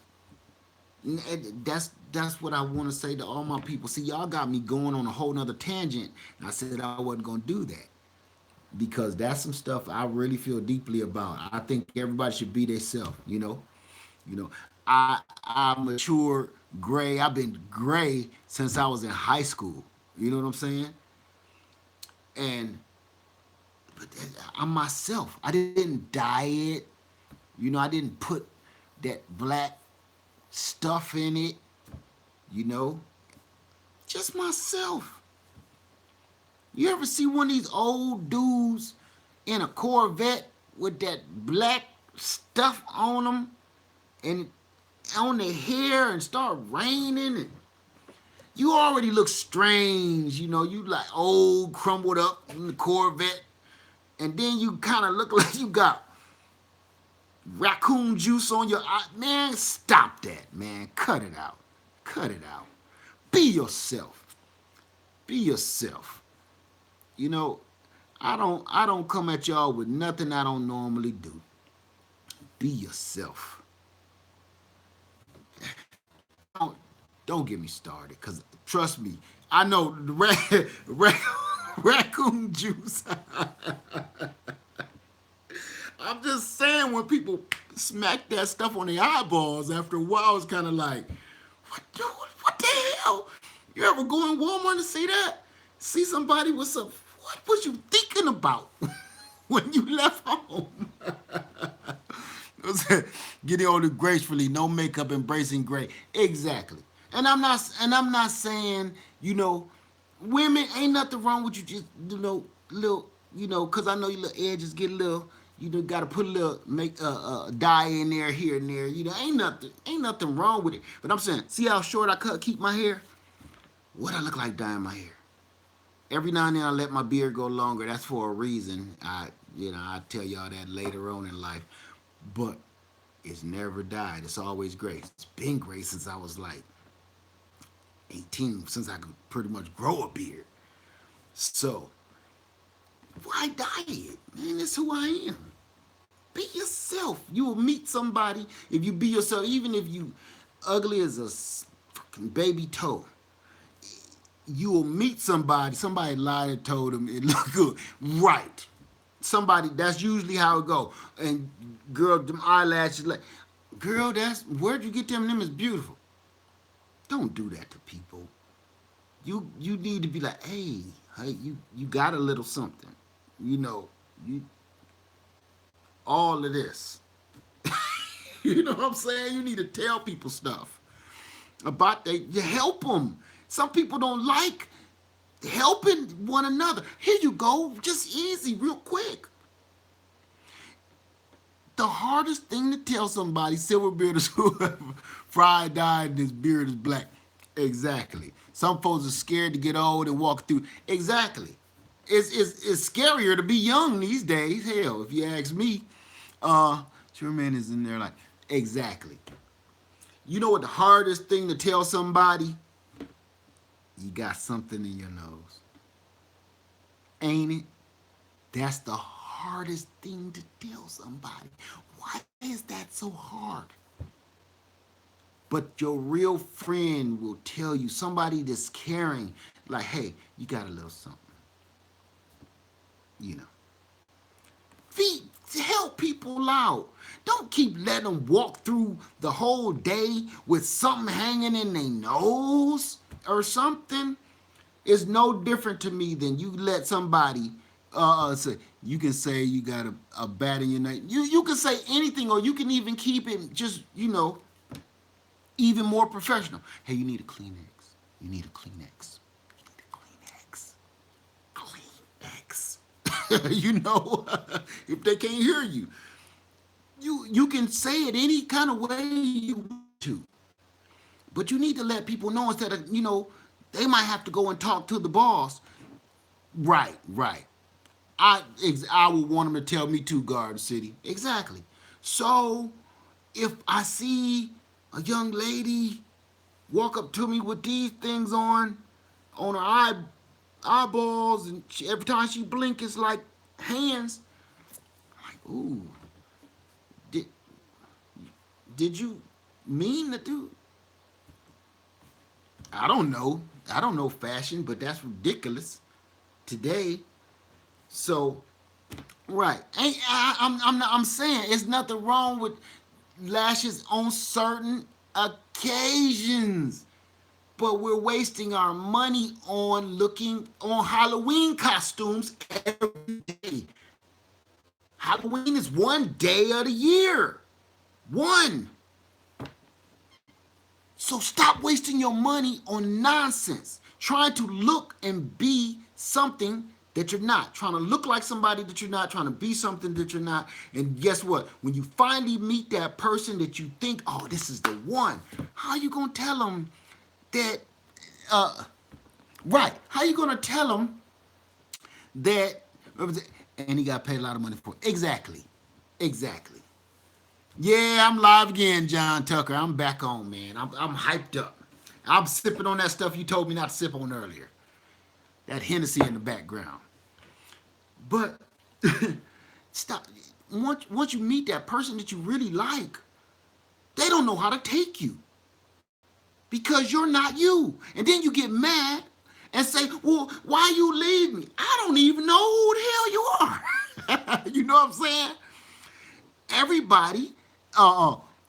And that's what I want to say to all my people. See, y'all got me going on a whole nother tangent. And I said I wasn't gonna do that because that's some stuff I really feel deeply about. I think everybody should be themselves. You know. I'm mature gray. I've been gray since I was in high school. You know what I'm saying? And but I'm myself. I didn't dye it. I didn't put that black stuff in it. You know, just myself. You ever see one of these old dudes in a Corvette with that black stuff on them and on their hair and start raining and you already look strange, you like old, crumbled up in the Corvette, and then you kind of look like you got raccoon juice on your eye. Man, stop that, man. Cut it out. Cut it out. Be yourself. Be yourself. You know, I don't come at y'all with nothing I don't normally do. Be yourself. Don't get me started, cause trust me, I know the raccoon juice. I'm just saying when people smack that stuff on their eyeballs, after a while, it's kind of like, what the hell? You ever go in Walmart and see that? See somebody with some, what was you thinking about when you left home? Getting older gracefully, no makeup, embracing gray. Exactly. And I'm not saying, women ain't nothing wrong with you just, little, cause I know your little edges get a little, gotta put a little make dye in there here and there. Ain't nothing wrong with it. But I'm saying, see how short I keep my hair? What I look like dyeing my hair? Every now and then I let my beard go longer. That's for a reason. I'll tell y'all that later on in life. But it's never died. It's always gray. It's been gray since I was like 18, since I could pretty much grow a beard. So, why dye it? Man, it's who I am. Be yourself. You will meet somebody if you be yourself, even if you ugly as a fucking baby toe. You will meet somebody lied and told them it looked good. Right. Somebody, that's usually how it go. And girl, them eyelashes, like, girl, where'd you get them? Them is beautiful. Don't do that to people. You need to be like, hey, you got a little something. You all of this. You know what I'm saying? You need to tell people stuff about you help them. Some people don't like helping one another. Here you go, just easy, real quick. The hardest thing to tell somebody, silver beard is whoever, fried dyed and his beard is black. Exactly. Some folks are scared to get old and walk through. Exactly. It's scarier to be young these days. Hell, if you ask me, Sherman is in there like, exactly. You know what the hardest thing to tell somebody? You got something in your nose. Ain't it? That's the hardest thing to tell somebody. Why is that so hard? But your real friend will tell you, somebody that's caring, Like, hey, you got a little something, you know. Feed, help people out. Don't keep letting them walk through the whole day with something hanging in their nose or something. It's no different to me than you let somebody say, you can say you got a bat in your neck. You can say anything, or you can even keep it just, even more professional. Hey, you need a Kleenex. You need a Kleenex. You need a Kleenex. Kleenex. If they can't hear you, you can say it any kind of way you want to, but you need to let people know instead of they might have to go and talk to the boss. Right, right. I would want them to tell me to, Garden City. Exactly. So if I see a young lady walk up to me with these things on her eyeballs, and every time she blink, it's like hands. Like, ooh, did did you mean to do? I don't know. I don't know fashion, but that's ridiculous today. So, right. I'm saying it's nothing wrong with lashes on certain occasions, but we're wasting our money on looking on Halloween costumes every day. Halloween is one day of the year. One. So stop wasting your money on nonsense, trying to look and be something that you're not, trying to look like somebody that you're not, trying to be something that you're not. And guess what? When you finally meet that person that you think, oh, this is the one, how are you going to tell them that, right, how are you going to tell them that, and he got paid a lot of money for it? Exactly. Exactly. Yeah, I'm live again, John Tucker. I'm back on, man. I'm hyped up. I'm sipping on that stuff you told me not to sip on earlier. That Hennessy in the background. But stop. Once you meet that person that you really like, they don't know how to take you because you're not you. And then you get mad and say, well, why you leave me? I don't even know who the hell you are. You know what I'm saying? Everybody,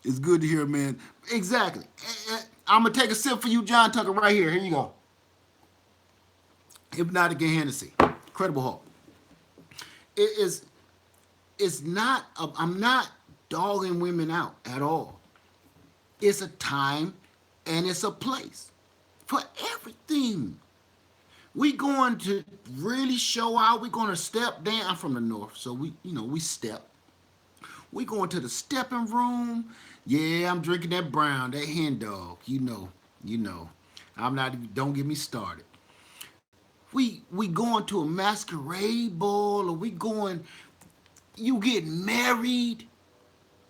it's good to hear, man. Exactly. I'm gonna take a sip for you, John Tucker, right here. Here you go. Hypnotic and Hennessy, Incredible Hulk. It is. It's not. I'm not dogging women out at all. It's a time and it's a place for everything. We going to really show out. We're going to step down. I'm from the north, so we step. We going to the stepping room. Yeah, I'm drinking that brown, that hen dog. You know. I'm not even, don't get me started. We going to a masquerade ball, or we going, you get married.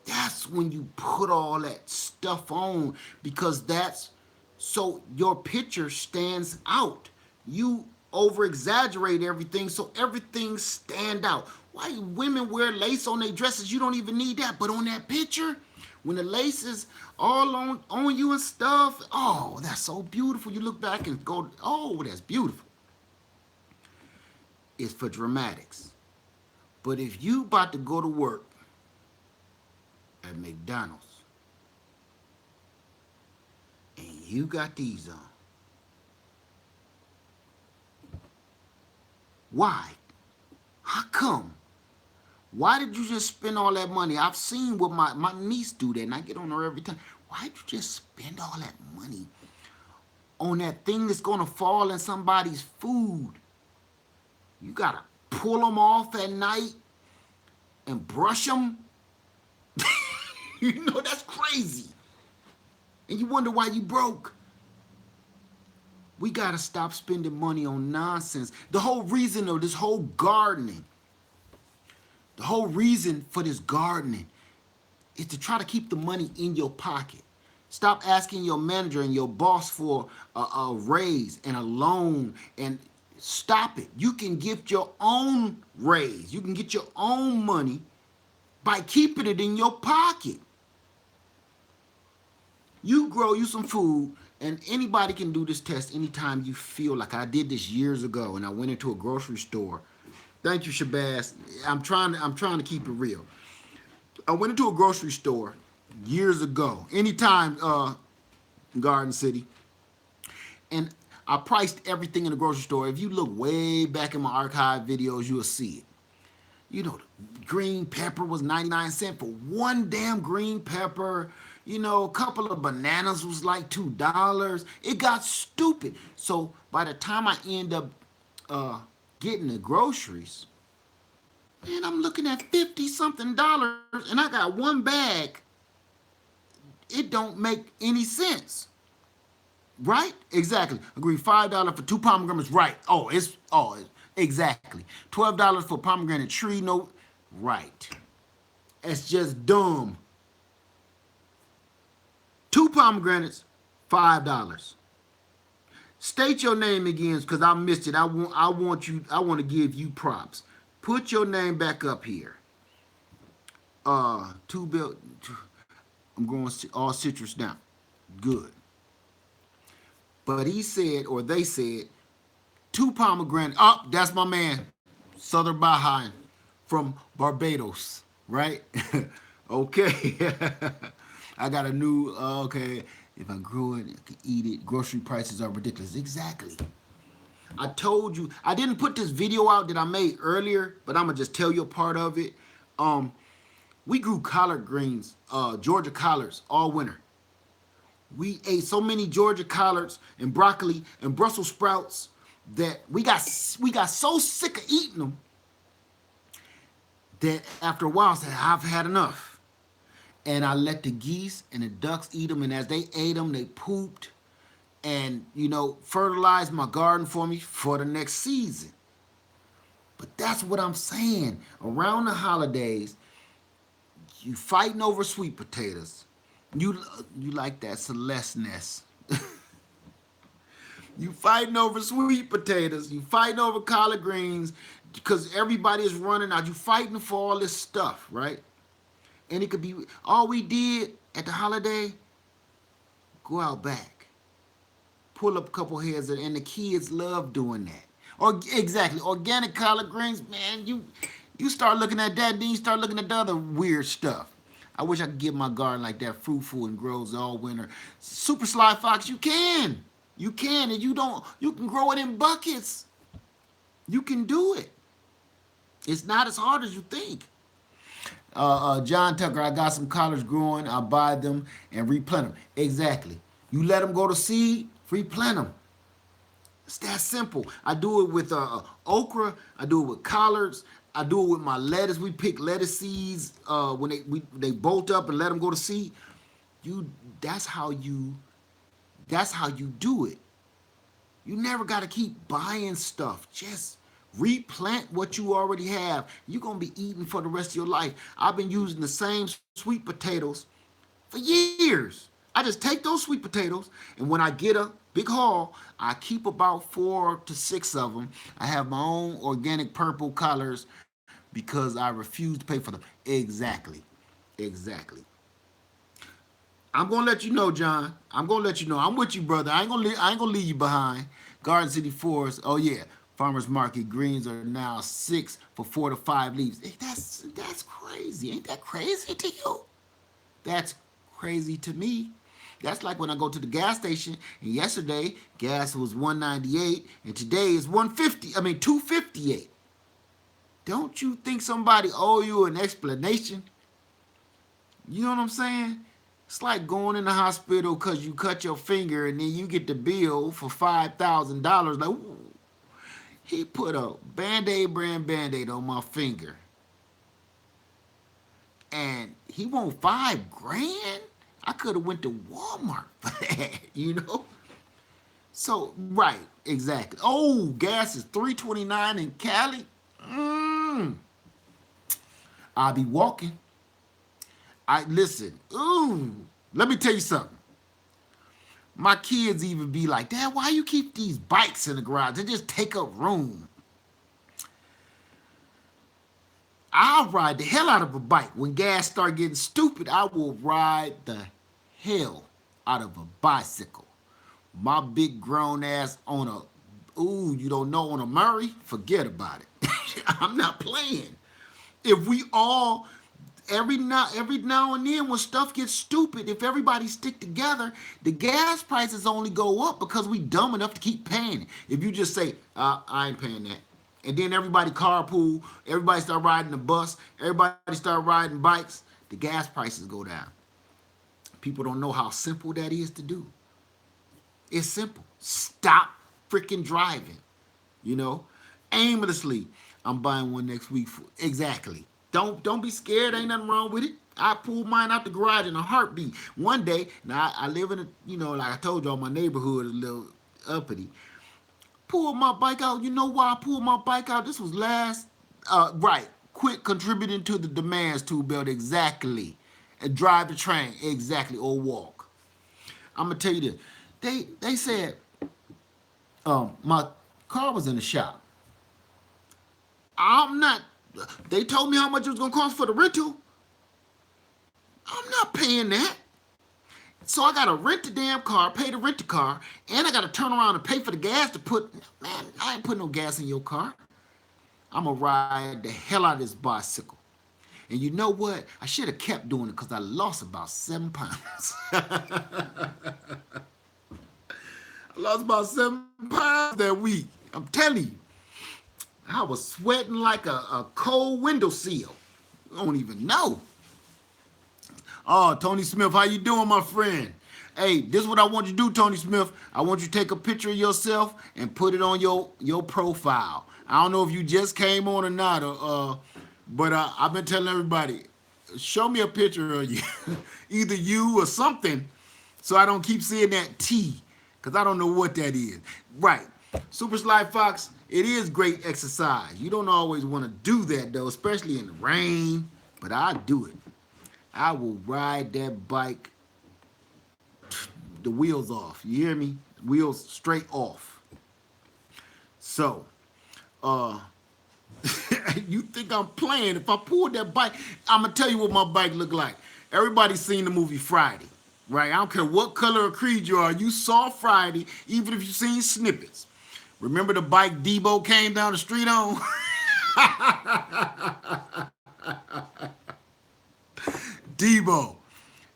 That's when you put all that stuff on, because that's so your picture stands out. You over exaggerate everything so everything stand out. Why women wear lace on their dresses? You don't even need that, but on that picture, when the lace is all on you and stuff, oh, that's so beautiful. You look back and go, oh, that's beautiful. It's for dramatics. But if you about to go to work at McDonald's and you got these on, why? How come? Why did you just spend all that money? I've seen what my niece do that, and I get on her every time. Why did you just spend all that money on that thing that's gonna fall in somebody's food? You gotta pull them off at night and brush them. That's crazy. And you wonder why you broke. We gotta stop spending money on nonsense. The whole reason of this whole gardening, the whole reason for this gardening is to try to keep the money in your pocket. Stop asking your manager and your boss for a raise and a loan, and stop it. You can get your own raise. You can get your own money by keeping it in your pocket. You grow you some food, And anybody can do this test anytime you feel like I did this years ago, and I went into a grocery store. Thank you, Shabazz. I'm trying to keep it real. I went into a grocery store years ago, anytime Garden City, and I priced everything in the grocery store. If you look way back in my archive videos, you'll see it. You know, green pepper was 99 cents for one damn green pepper. You know, a couple of bananas was like $2. It got stupid. So by the time I end up getting the groceries, man, I'm looking at 50 something dollars and I got one bag. It don't make any sense. Right? Exactly. Agree. $5 for two pomegranates. Right. Exactly. $12 for pomegranate tree. No, right. It's just dumb. Two pomegranates, $5. State your name again, because I missed it. I want you. I want to give you props. Put your name back up here. Two bill. I'm going all citrus now. Good. But he said, or they said, two pomegranate. Oh, that's my man, Southern Baja from Barbados, right? Okay. I got a new, okay, if I grew it, I could eat it. Grocery prices are ridiculous. Exactly. I told you, I didn't put this video out that I made earlier, but I'm going to just tell you a part of it. We grew collard greens, Georgia collards, all winter. We ate so many Georgia collards and broccoli and Brussels sprouts that we got so sick of eating them that after a while I said, I've had enough. And I let the geese and the ducks eat them, and as they ate them, they pooped and, you know, fertilized my garden for me for the next season. But that's what I'm saying. Around the holidays, you fighting over sweet potatoes. You like that Celeste-ness. You fighting over sweet potatoes. You fighting over collard greens because everybody is running out. You fighting for all this stuff, right? And it could be all we did at the holiday. Go out back, pull up a couple heads, and the kids love doing that. Or exactly, organic collard greens, man. You start looking at that, then you start looking at the other weird stuff. I wish I could get my garden like that, fruitful and grows all winter. Super Sly Fox, you can. You can, and you can grow it in buckets. You can do it. It's not as hard as you think. John Tucker, I got some collards growing. I'll buy them and replant them. Exactly. You let them go to seed, replant them. It's that simple. I do it with okra. I do it with collards. I do it with my lettuce. We pick lettuce seeds when they bolt up and let them go to seed. That's how you do it. You never got to keep buying stuff. Just replant what you already have. You're going to be eating for the rest of your life. I've been using the same sweet potatoes for years. I just take those sweet potatoes, and when I get a big haul, I keep about 4 to 6 of them. I have my own organic purple colors because I refuse to pay for them. Exactly. I'm gonna let you know, John. I'm gonna let you know. I'm with you, brother. I ain't gonna leave you behind. Garden City Forest. Oh yeah. Farmers Market greens are now 6 for 4 to 5 leaves. Hey, that's crazy. Ain't that crazy to you? That's crazy to me. That's like when I go to the gas station, and yesterday gas was $1.98 and today is $2.58. Don't you think somebody owe you an explanation? You know what I'm saying? It's like going in the hospital because you cut your finger and then you get the bill for $5,000. Like, ooh, he put a Band-Aid brand Band-Aid on my finger. And he want $5,000? I could have went to Walmart for that, you know? So, right, exactly. Oh, gas is $3.29 in Cali. I'll be walking. Listen, let me tell you something. My kids even be like, Dad, why you keep these bikes in the garage? They just take up room. I'll ride the hell out of a bike. When gas start getting stupid, I will ride the hell out of a bicycle. My big grown ass on a, ooh, you don't know, on a Murray, forget about it. I'm not playing. If we all, every now and then when stuff gets stupid, if everybody stick together, the gas prices only go up because we dumb enough to keep paying it. If you just say, I ain't paying that. And then everybody carpool, everybody start riding the bus, everybody start riding bikes, the gas prices go down. People don't know how simple that is to do. It's simple. Stop freaking driving. You know, aimlessly. I'm buying one next week. Exactly. Don't be scared. Ain't nothing wrong with it. I pulled mine out the garage in a heartbeat. One day, now I live in a, like I told y'all, my neighborhood is a little uppity. Pulled my bike out. You know why I pulled my bike out? This was right. Quit contributing to the demands tool belt. Exactly. And drive the train. Exactly. Or walk. I'm gonna tell you this. They said my car was in the shop. I'm not. They told me how much it was gonna cost for the rental. I'm not paying that. So I gotta rent the damn car, pay to rent the car, and I gotta turn around and pay for the gas to put. Man, I ain't putting no gas in your car. I'm gonna ride the hell out of this bicycle. And you know what? I should have kept doing it because I lost about 7 pounds. I lost about 7 pounds that week. I'm telling you. I was sweating like a cold window seal. You don't even know. Oh, Tony Smith, how you doing, my friend? Hey, this is what I want you to do, Tony Smith. I want you to take a picture of yourself and put it on your profile. I don't know if you just came on or not, but I've been telling everybody, show me a picture of you, either you or something, so I don't keep seeing that T, because I don't know what that is. Right. Super Sly Fox, it is great exercise. You don't always want to do that, though, especially in the rain, but I do it. I will ride that bike, the wheels off. You hear me? Wheels straight off. So, you think I'm playing? If I pulled that bike, I'm going to tell you what my bike look like. Everybody's seen the movie Friday, right? I don't care what color or creed you are. You saw Friday, even if you've seen snippets. Remember the bike Debo came down the street on? Debo.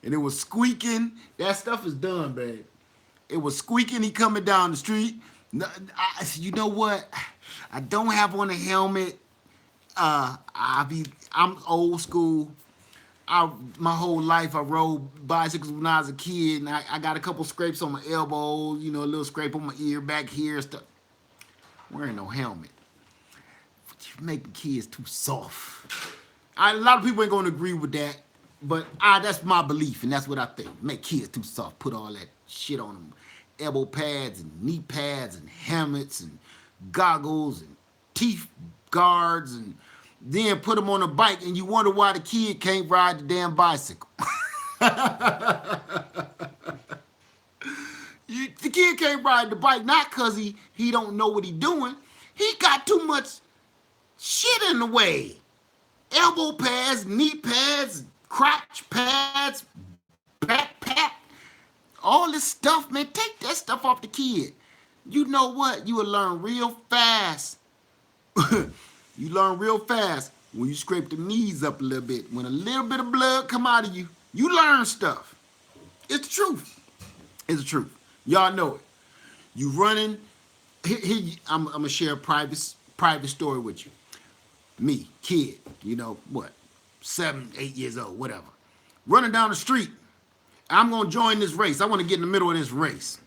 And it was squeaking. That stuff is done, babe. It was squeaking. He coming down the street. You know what? I don't have on a helmet. I'm old school. My whole life I rode bicycles when I was a kid, and I got a couple scrapes on my elbow, a little scrape on my ear back here, stuff. Wearing no helmet. You're making kids too soft. A lot of people ain't gonna agree with that, but that's my belief, and that's what I think. Make kids too soft. Put all that shit on them. Elbow pads and knee pads and helmets and goggles and teeth guards, and then put them on a bike, and you wonder why the kid can't ride the damn bicycle. The kid can't ride the bike not because he don't know what he doing. He got too much shit in the way. Elbow pads, knee pads, crotch pads, backpack, all this stuff, man. Take that stuff off the kid. You know what? You will learn real fast. You learn real fast when you scrape the knees up a little bit. When a little bit of blood come out of you, you learn stuff. It's the truth. It's the truth. Y'all know it. You running. Here I'm going to share a private story with you. Me, kid, what, 7, 8 years old, whatever. Running down the street. I'm going to join this race. I want to get in the middle of this race.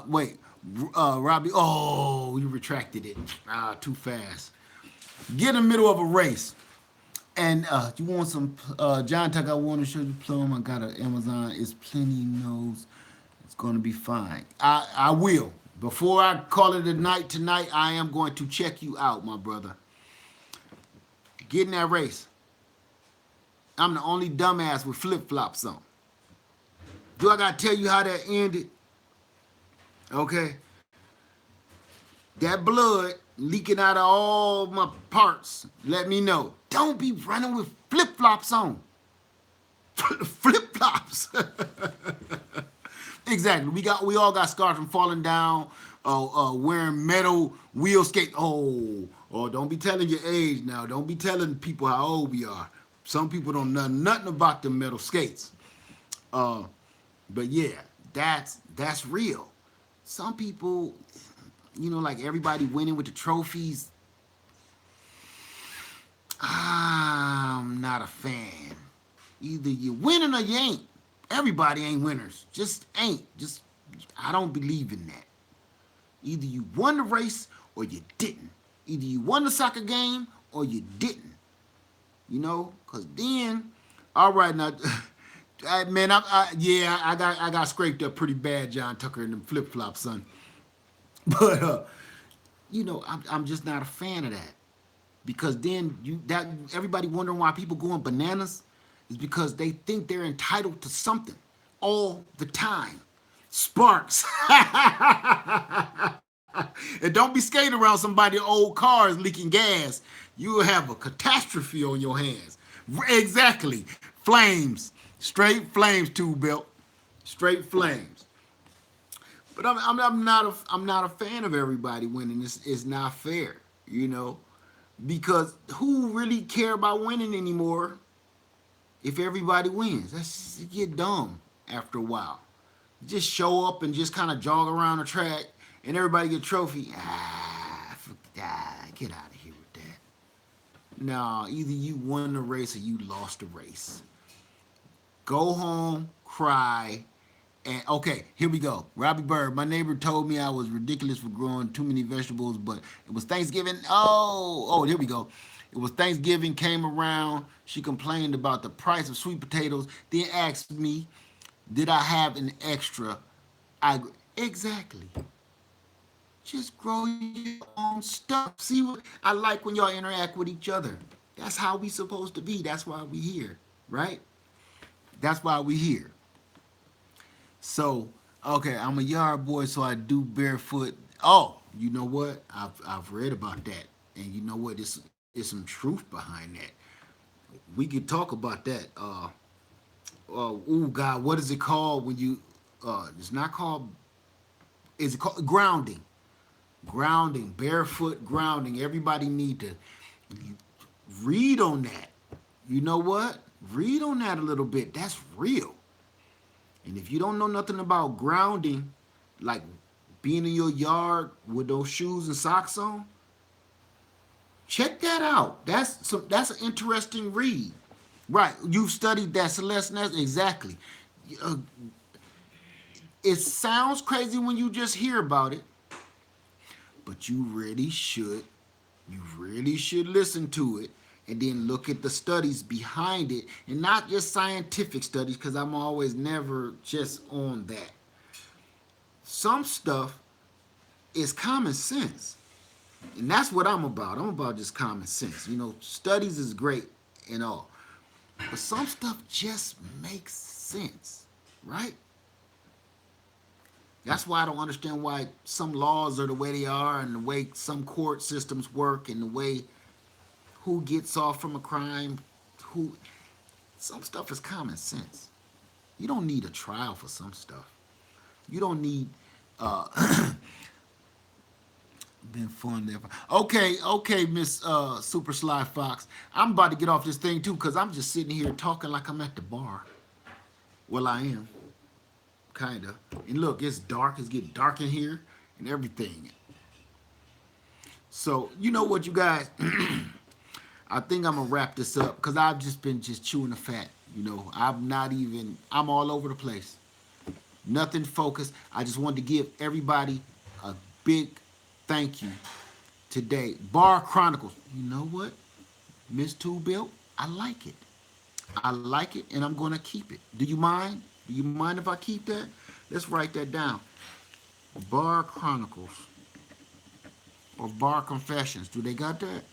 Wait, Robbie, oh, you retracted it. Too fast. Get in the middle of a race. And you want some, John Tuck, I want to show you Plum. I got an Amazon. It's plenty knows it's going to be fine. I will. Before I call it a night tonight, I am going to check you out, my brother. Get in that race. I'm the only dumbass with flip-flops on. Do I got to tell you how that ended? Okay. That blood leaking out of all my parts let me know. Don't be running with flip-flops on. Flip-flops. exactly. We all got scars from falling down, wearing metal wheel skate. Oh, don't be telling your age now. Don't be telling people how old we are. Some people don't know nothing about the metal skates. Uh, but yeah, that's real. Some people, like everybody winning with the trophies. I'm not a fan. Either you winning or you ain't. Everybody ain't winners. Just ain't. Just I don't believe in that. Either you won the race or you didn't. Either you won the soccer game or you didn't. Cause then, all right now, man, yeah, I got scraped up pretty bad, John Tucker, in them flip flops, son. But I'm just not a fan of that. Because then everybody wondering why people going bananas is because they think they're entitled to something all the time. Sparks. And don't be skating around somebody's old cars leaking gas. You'll have a catastrophe on your hands. Exactly. Flames. Straight flames, too, Bill. Straight flames. But I'm not a fan of everybody winning. It's not fair, because who really care about winning anymore if everybody wins? That's it get dumb after a while. Just show up and just kind of jog around the track and everybody get a trophy. Get out of here with that. No, either you won the race or you lost the race. Go home, cry, and okay, here we go. Robbie Bird, my neighbor told me I was ridiculous for growing too many vegetables, but it was Thanksgiving. Oh, here we go. It was Thanksgiving came around. She complained about the price of sweet potatoes, then asked me, did I have an extra? Exactly. Just grow your own stuff. See what I like when y'all interact with each other. That's how we supposed to be. That's why we here, right? That's why we here. So, okay, I'm a yard boy, so I do barefoot. Oh, you know what? I've read about that, and you know what? It's some truth behind that. We could talk about that. Oh God, what is it called when you? It's not called. Is it called grounding? Grounding, barefoot grounding. Everybody need to read on that. You know what? Read on that a little bit. That's real. And if you don't know nothing about grounding, like being in your yard with those shoes and socks on, check that out. That's an interesting read. Right. You've studied that, Celeste Ness. Exactly. Uh, it sounds crazy when you just hear about it, but you really should. You really should listen to it and then look at the studies behind it and not just scientific studies because I'm always never just on that. Some stuff is common sense. And that's what I'm about. I'm about just common sense. Studies is great and all. But some stuff just makes sense, right? That's why I don't understand why some laws are the way they are and the way some court systems work and the way who gets off from a crime, who some stuff is common sense. You don't need a trial for some stuff. You don't need been fun there. Okay, Miss Super Sly Fox. I'm about to get off this thing too because I'm just sitting here talking like I'm at the bar. Well, I am. Kinda. And look, it's dark. It's getting dark in here and everything. So, you know what, you guys? I think I'm gonna wrap this up because I've just been just chewing the fat. I'm all over the place. Nothing focused. I just wanted to give everybody a big thank you today. Bar Chronicles. You know what? Miss Two Bill, I like it. I like it and I'm gonna keep it. Do you mind? Do you mind if I keep that? Let's write that down. Bar Chronicles or Bar Confessions. Do they got that?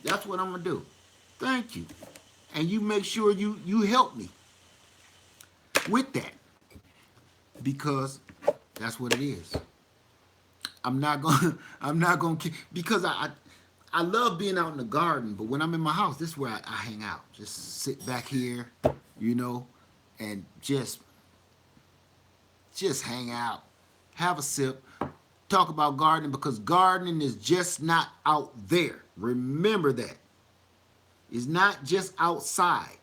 That's what I'm gonna do. Thank you. And you make sure you help me with that because that's what it is. I'm not gonna because I love being out in the garden, but when I'm in my house, this is where I hang out. Just sit back here, you know, and just hang out, have a sip, talk about gardening, because gardening is just not out there. Remember that. It's not just outside,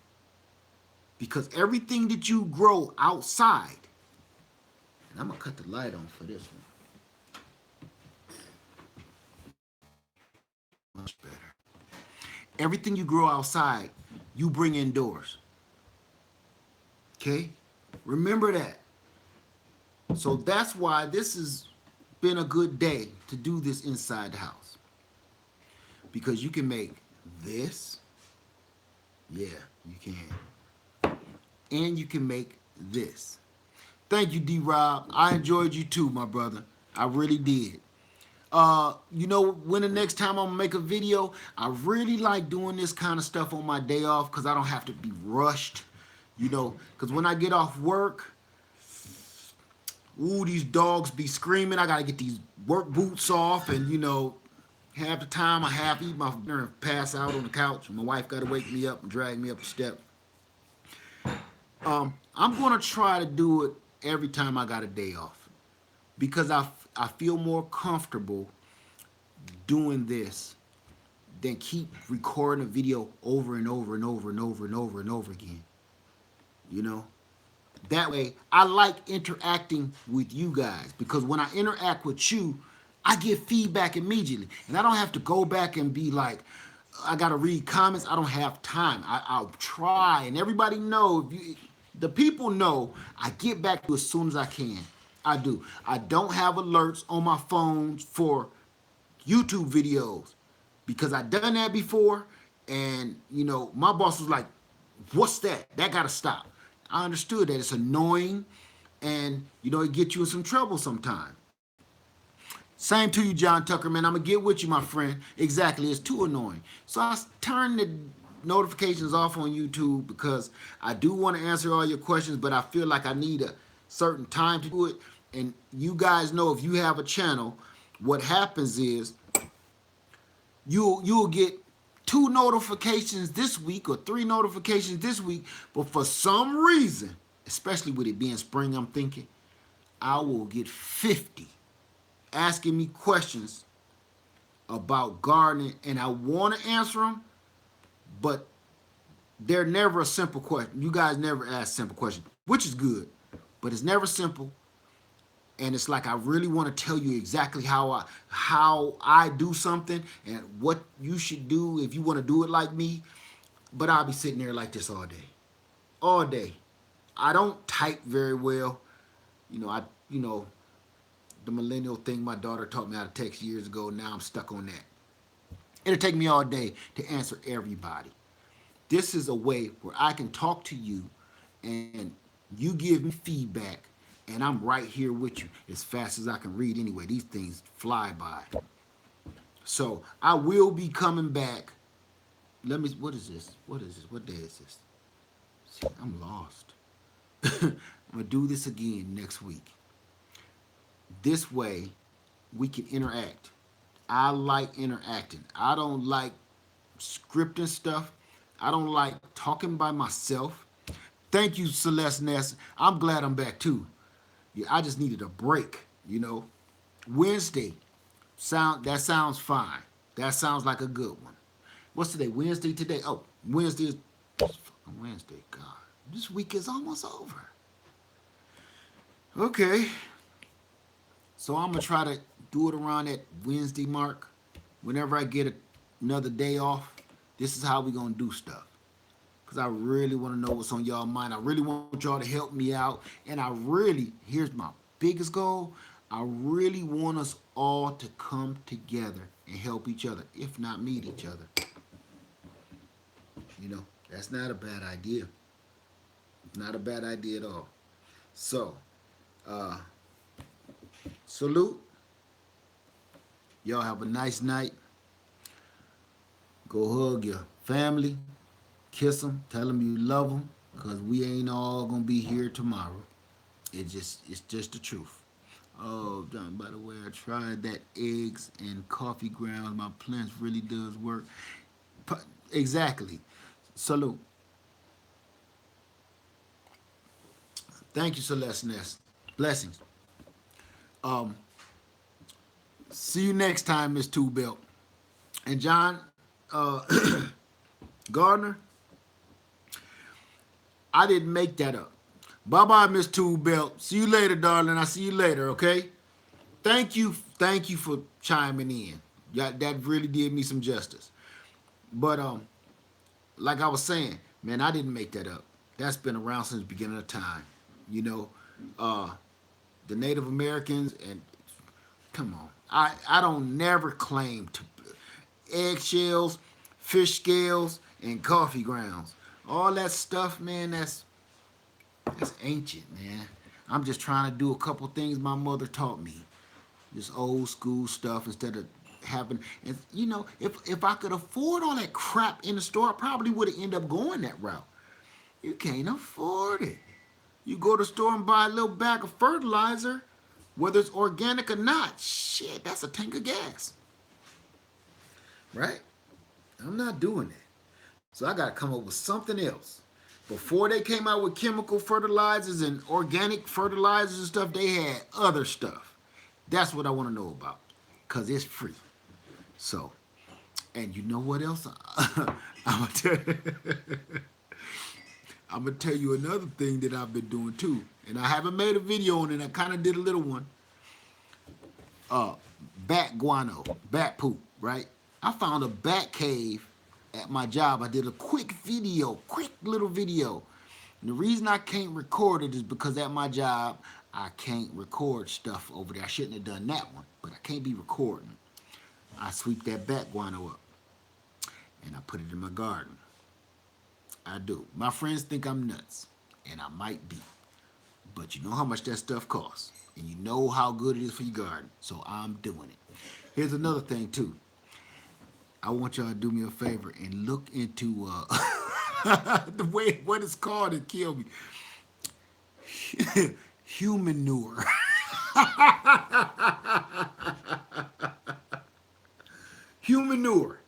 because everything that you grow outside, and I'm gonna cut the light on for this one. Much better. Everything you grow outside, you bring indoors. Okay? Remember that. So that's why this has been a good day to do this inside the house. Because you can make this. Yeah, you can. And you can make this. Thank you, D-Rob. I enjoyed you too, my brother. I really did. You know, when the next time I'm gonna make a video, I really like doing this kind of stuff on my day off because I don't have to be rushed. You know, because when I get off work, ooh, these dogs be screaming. I gotta get these work boots off, and you know, half the time I half eat my dinner and pass out on the couch. My wife gotta wake me up and drag me up the step. I'm gonna try to do it every time I got a day off because I feel more comfortable doing this than keep recording a video over and over and over and over and over and over again. You know? That way, I like interacting with you guys because when I interact with you, I get feedback immediately. And I don't have to go back and be like, I got to read comments. I don't have time. I'll try. And everybody know, the people know I get back to as soon as I can. I do. I don't have alerts on my phones for YouTube videos because I done that before. And, you know, my boss was like, what's that? That got to stop. I understood that it's annoying and, you know, it gets you in some trouble sometimes. Same to you, John Tucker, man. I'm going to get with you, my friend. Exactly. It's too annoying. So I turned the notifications off on YouTube because I do want to answer all your questions, but I feel like I need a certain time to do it. And you guys know if you have a channel, what happens is you'll get 2 notifications this week or 3 notifications this week, but for some reason, especially with it being spring, I'm thinking, I will get 50 asking me questions about gardening, and I want to answer them, but they're never a simple question. You guys never ask simple questions, which is good, but it's never simple. And it's like I really want to tell you exactly how I do something and what you should do if you want to do it like me. But I'll be sitting there like this all day. All day. I don't type very well. You know, the millennial thing my daughter taught me how to text years ago. Now I'm stuck on that. It'll take me all day to answer everybody. This is a way where I can talk to you and you give me feedback and I'm right here with you as fast as I can read anyway. These things fly by. So I will be coming back. What is this? What is this? What day is this? See, I'm lost. I'm going to do this again next week. This way we can interact. I like interacting. I don't like scripting stuff. I don't like talking by myself. Thank you, Celeste Ness. I'm glad I'm back too. Yeah, I just needed a break, you know. Wednesday, that sounds fine. That sounds like a good one. What's today? Wednesday today? Oh, Wednesday is fucking Wednesday. God, this week is almost over. Okay. So I'm gonna try to do it around that Wednesday mark. Whenever I get another day off, this is how we gonna do stuff. Because I really want to know what's on y'all mind. I really want y'all to help me out. And here's my biggest goal. I really want us all to come together and help each other, if not meet each other. You know, that's not a bad idea. Not a bad idea at all. So, salute. Y'all have a nice night. Go hug your family. Kiss them, tell them you love them, because we ain't all gonna be here tomorrow. It's just the truth. Oh, John, by the way, I tried that eggs and coffee grounds. My plants really does work. Exactly. Salute. Thank you, Celeste Ness. Blessings. Um, See you next time, Miss Two Belt. And John uh, Gardner, I didn't make that up. Bye bye, Miss Two Belt. See you later, darling. I'll see you later, okay? Thank you for chiming in. Yeah, that really did me some justice. But like I was saying, man, I didn't make that up. That's been around since the beginning of time. You know, uh, the Native Americans and come on, I don't never claim to eggshells, fish scales, and coffee grounds. All that stuff, man, that's ancient, man. I'm just trying to do a couple things my mother taught me. This old school stuff instead of having and you know, if I could afford all that crap in the store, I probably would have ended up going that route. You can't afford it. You go to the store and buy a little bag of fertilizer, whether it's organic or not. Shit, that's a tank of gas. Right? I'm not doing that. So I gotta come up with something else. Before they came out with chemical fertilizers and organic fertilizers and stuff, they had other stuff. That's what I want to know about. Cause it's free. So, and you know what else? I'm gonna tell I'm gonna tell you another thing that I've been doing too. And I haven't made a video on it. I kind of did a little one. Uh, Bat guano, bat poop, right? I found a bat cave at my job. I did a quick video, quick little video. And the reason I can't record it is because at my job, I can't record stuff over there. I shouldn't have done that one, but I can't be recording. I sweep that bat guano up and I put it in my garden. I do. My friends think I'm nuts, and I might be. But you know how much that stuff costs, and you know how good it is for your garden, so I'm doing it. Here's another thing, too. I want y'all to do me a favor and look into the way what it's called to kill me. Human manure. Human manure.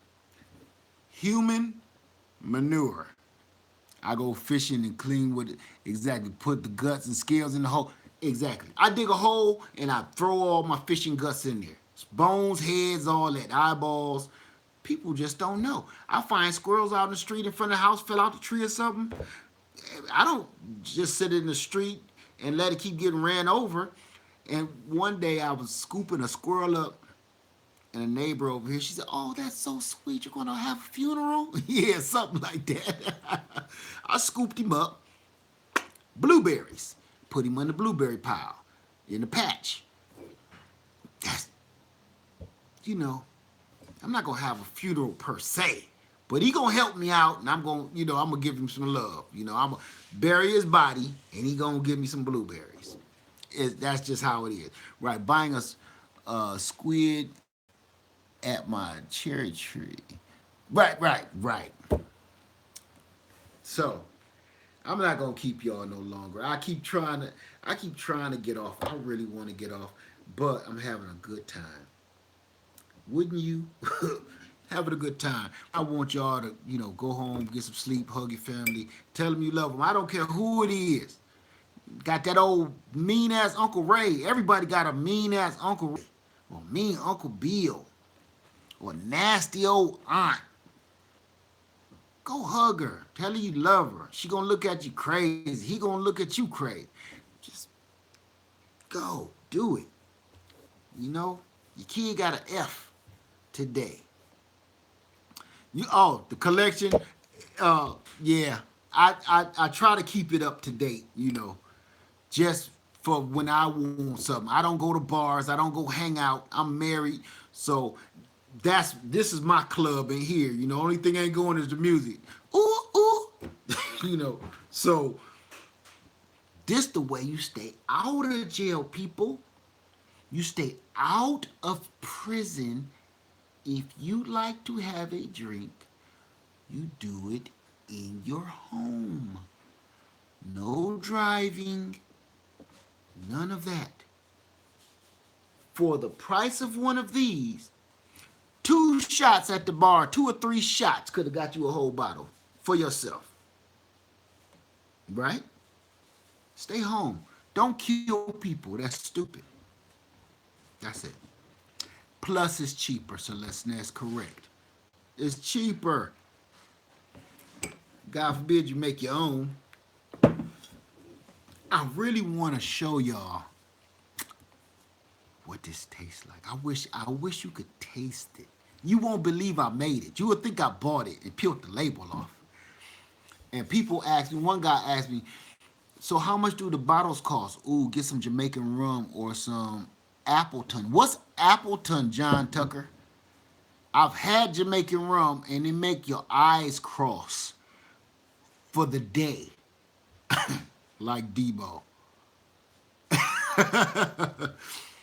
Human manure. I go fishing and clean with it. Exactly. Put the guts and scales in the hole. Exactly. I dig a hole and I throw all my fishing guts in there. Bones, heads, all that, eyeballs. People just don't know. I find squirrels out in the street in front of the house, fell out the tree or something. I don't just sit in the street and let it keep getting ran over. And one day I was scooping a squirrel up, and a neighbor over here, she said, "Oh, that's so sweet. You're gonna have a funeral?" Yeah, something like that. I scooped him up, blueberries, put him in the blueberry pile, in the patch. That's, you know, I'm not gonna have a funeral per se, but he gonna help me out, and I'm gonna, I'm gonna give him some love. I'm gonna bury his body, and he gonna give me some blueberries. That's just how it is, right? Buying a squid at my cherry tree. Right. So I'm not gonna keep y'all no longer. I keep trying to get off. I really want to get off, but I'm having a good time. Wouldn't you? Having a good time. I want y'all to, go home, get some sleep, hug your family, tell them you love them. I don't care who it is. Got that old mean ass Uncle Ray. Everybody got a mean ass Uncle Ray. Or mean Uncle Bill. Or nasty old aunt. Go hug her. Tell her you love her. She gonna look at you crazy. He gonna look at you crazy. Just go. Do it. Your kid got an F today. The collection. Yeah. I try to keep it up to date, just for when I want something. I don't go to bars. I don't go hang out. I'm married. So this is my club in here. Only thing ain't going is the music. Ooh. So this the way you stay out of jail, people. You stay out of prison. If you like to have a drink, you do it in your home. No driving. None of that. For the price of one of these, 2 shots at the bar, 2 or 3 shots could have got you a whole bottle for yourself. Right? Stay home. Don't kill people. That's stupid. That's it. Plus, it's cheaper, Celeste. That's correct. It's cheaper. God forbid you make your own. I really want to show y'all what this tastes like. I wish you could taste it. You won't believe I made it. You would think I bought it and peeled the label off. And people ask me, one guy asked me, so how much do the bottles cost? Ooh, get some Jamaican rum or some Appleton. What's Appleton, John Tucker? I've had Jamaican rum and it make your eyes cross for the day. Like Debo.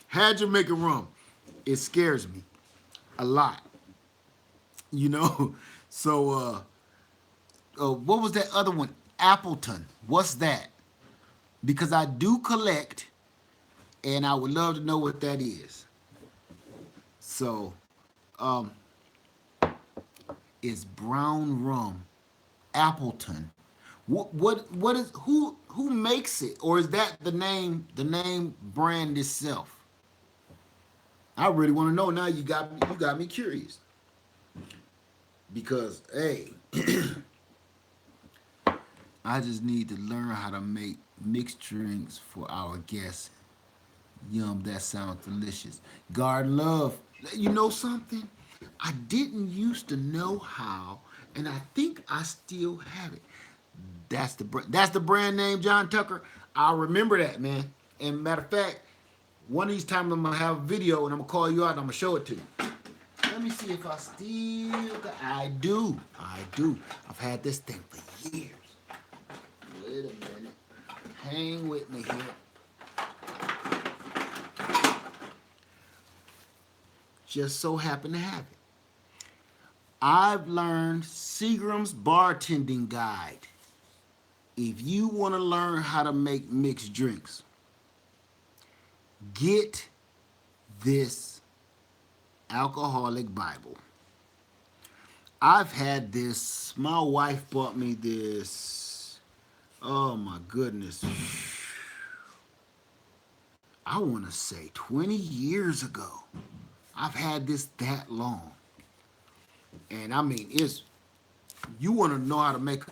Had Jamaican rum. It scares me a lot. You know? So what was that other one? Appleton. What's that? Because I do collect and I would love to know what that is. So it's brown rum, Appleton. What is who makes it, or is that the name brand itself? I really want to know now. You got me curious because hey, I just need to learn how to make mixed drinks for our guests. Yum, that sounds delicious. Garden Love, you know something? I didn't used to know how, and I think I still have it. That's the brand name, John Tucker. I'll remember that, man. And matter of fact, one of these times I'm gonna have a video and I'm gonna call you out and I'm gonna show it to you. Let me see if I still got. I do. I do. I've had this thing for years. Wait a minute. Hang with me here. Just so happen to have it. I've learned Seagram's bartending guide. If you want to learn how to make mixed drinks, get this alcoholic Bible. I've had this. My wife bought me this. Oh my goodness. I want to say 20 years ago. I've had this that long. And I mean, you want to know how to make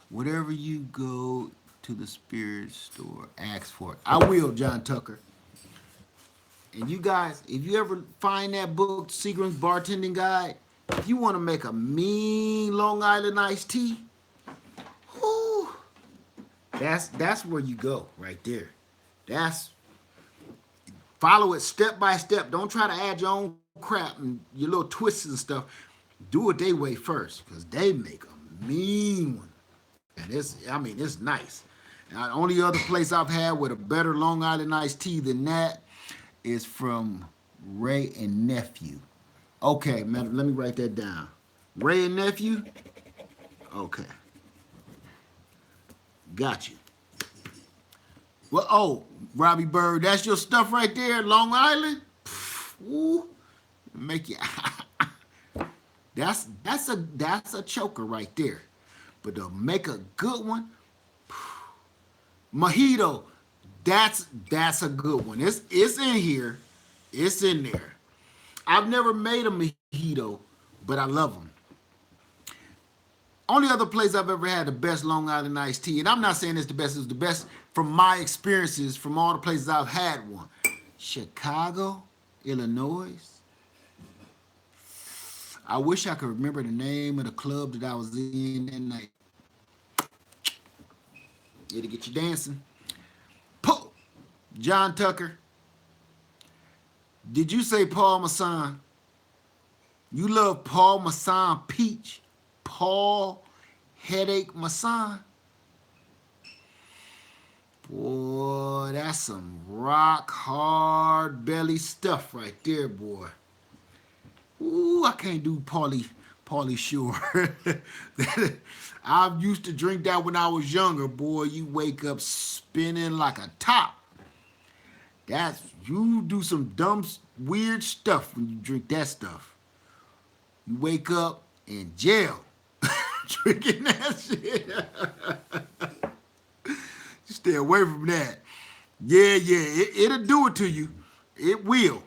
whatever you go to the spirit store, ask for it. I will, John Tucker. And you guys, if you ever find that book, Seagram's Bartending Guide, if you want to make a mean Long Island iced tea, whoo, that's where you go right there. Follow it step by step. Don't try to add your own crap and your little twists and stuff. Do it their way first, because they make a mean one. And it's nice. And the only other place I've had with a better Long Island iced tea than that is from Ray and Nephew. Okay, man, let me write that down. Ray and Nephew? Okay. Got you. Well, Robbie Bird, that's your stuff right there, Long Island? Ooh, make you. That's a choker right there. But to make a good one, mojito, that's a good one. It's in here, it's in there. I've never made a mojito, but I love them. Only other place I've ever had the best Long Island iced tea, and I'm not saying it's the best from my experiences from all the places I've had one. Chicago, Illinois. I wish I could remember the name of the club that I was in that night. It'll get you dancing. John Tucker. Did you say Paul Masson? You love Paul Masson Peach? Paul Headache Masson? Boy, that's some rock hard belly stuff right there, boy. Ooh, I can't do Pauly Shore. I used to drink that when I was younger, boy. You wake up spinning like a top. You do some dumb, weird stuff when you drink that stuff. You wake up in jail drinking that shit. Stay away from that. Yeah, it'll do it to you. It will.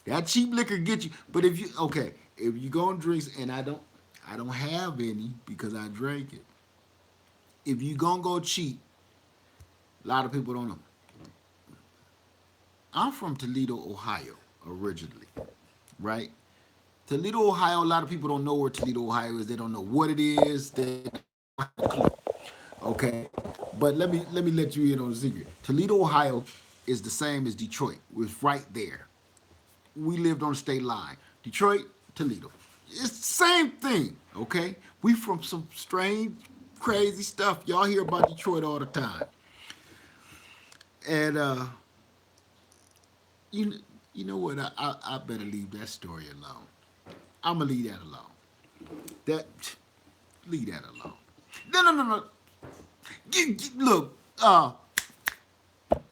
That cheap liquor get you. But if you okay, if you go and drink, and I don't have any because I drank it. If you gonna go cheap, a lot of people don't know. I'm from Toledo, Ohio, originally, right? Toledo, Ohio. A lot of people don't know where Toledo, Ohio is. They don't know what it is. They don't have a clue. Okay, but let me let you in on the secret. Toledo, Ohio, is the same as Detroit. It's right there. We lived on the state line. Detroit, Toledo. It's the same thing. Okay, we from some strange, crazy stuff. Y'all hear about Detroit all the time, and you you know what? I better leave that story alone. I'm gonna leave that alone. That leave that alone. No. Look,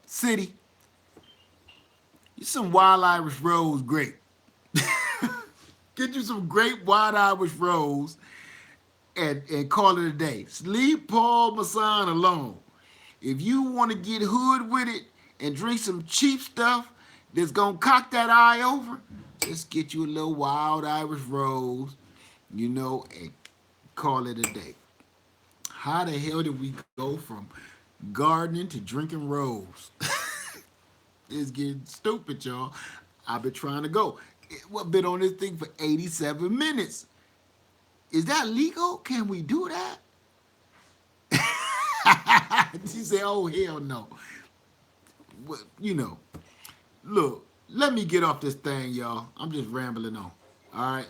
city, you some wild Irish rose great. Get you some great wild Irish rose and call it a day. Leave Paul Masson alone. If you want to get hood with it and drink some cheap stuff that's gonna cock that eye over, just get you a little wild Irish rose, and call it a day. How the hell did we go from gardening to drinking rose? It's getting stupid, y'all. I've been trying to go. I've been on this thing for 87 minutes. Is that legal? Can we do that? She said, oh, hell no. Well, look, let me get off this thing, y'all. I'm just rambling on. All right?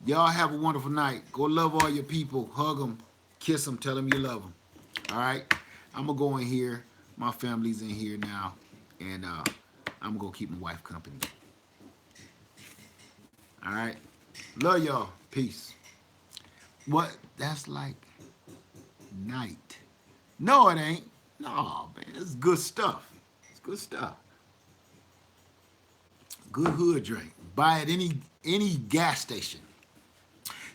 Y'all have a wonderful night. Go love all your people. Hug them. Kiss them. Tell them you love them. All right? I'm going to go in here. My family's in here now. And I'm going to go keep my wife company. All right? Love y'all. Peace. What? That's like night. No, it ain't. No, man. It's good stuff. It's good stuff. Good hood drink. Buy it any gas station.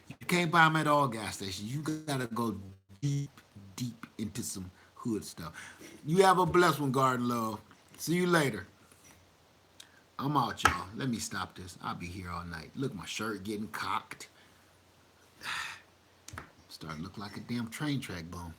You can't buy them at all gas stations. You gotta go deep into some hood stuff. You have a blessed one, Garden Love. See you later. I'm out, y'all. Let me stop this. I'll be here all night. Look, my shirt getting cocked. Starting to look like a damn train track bone.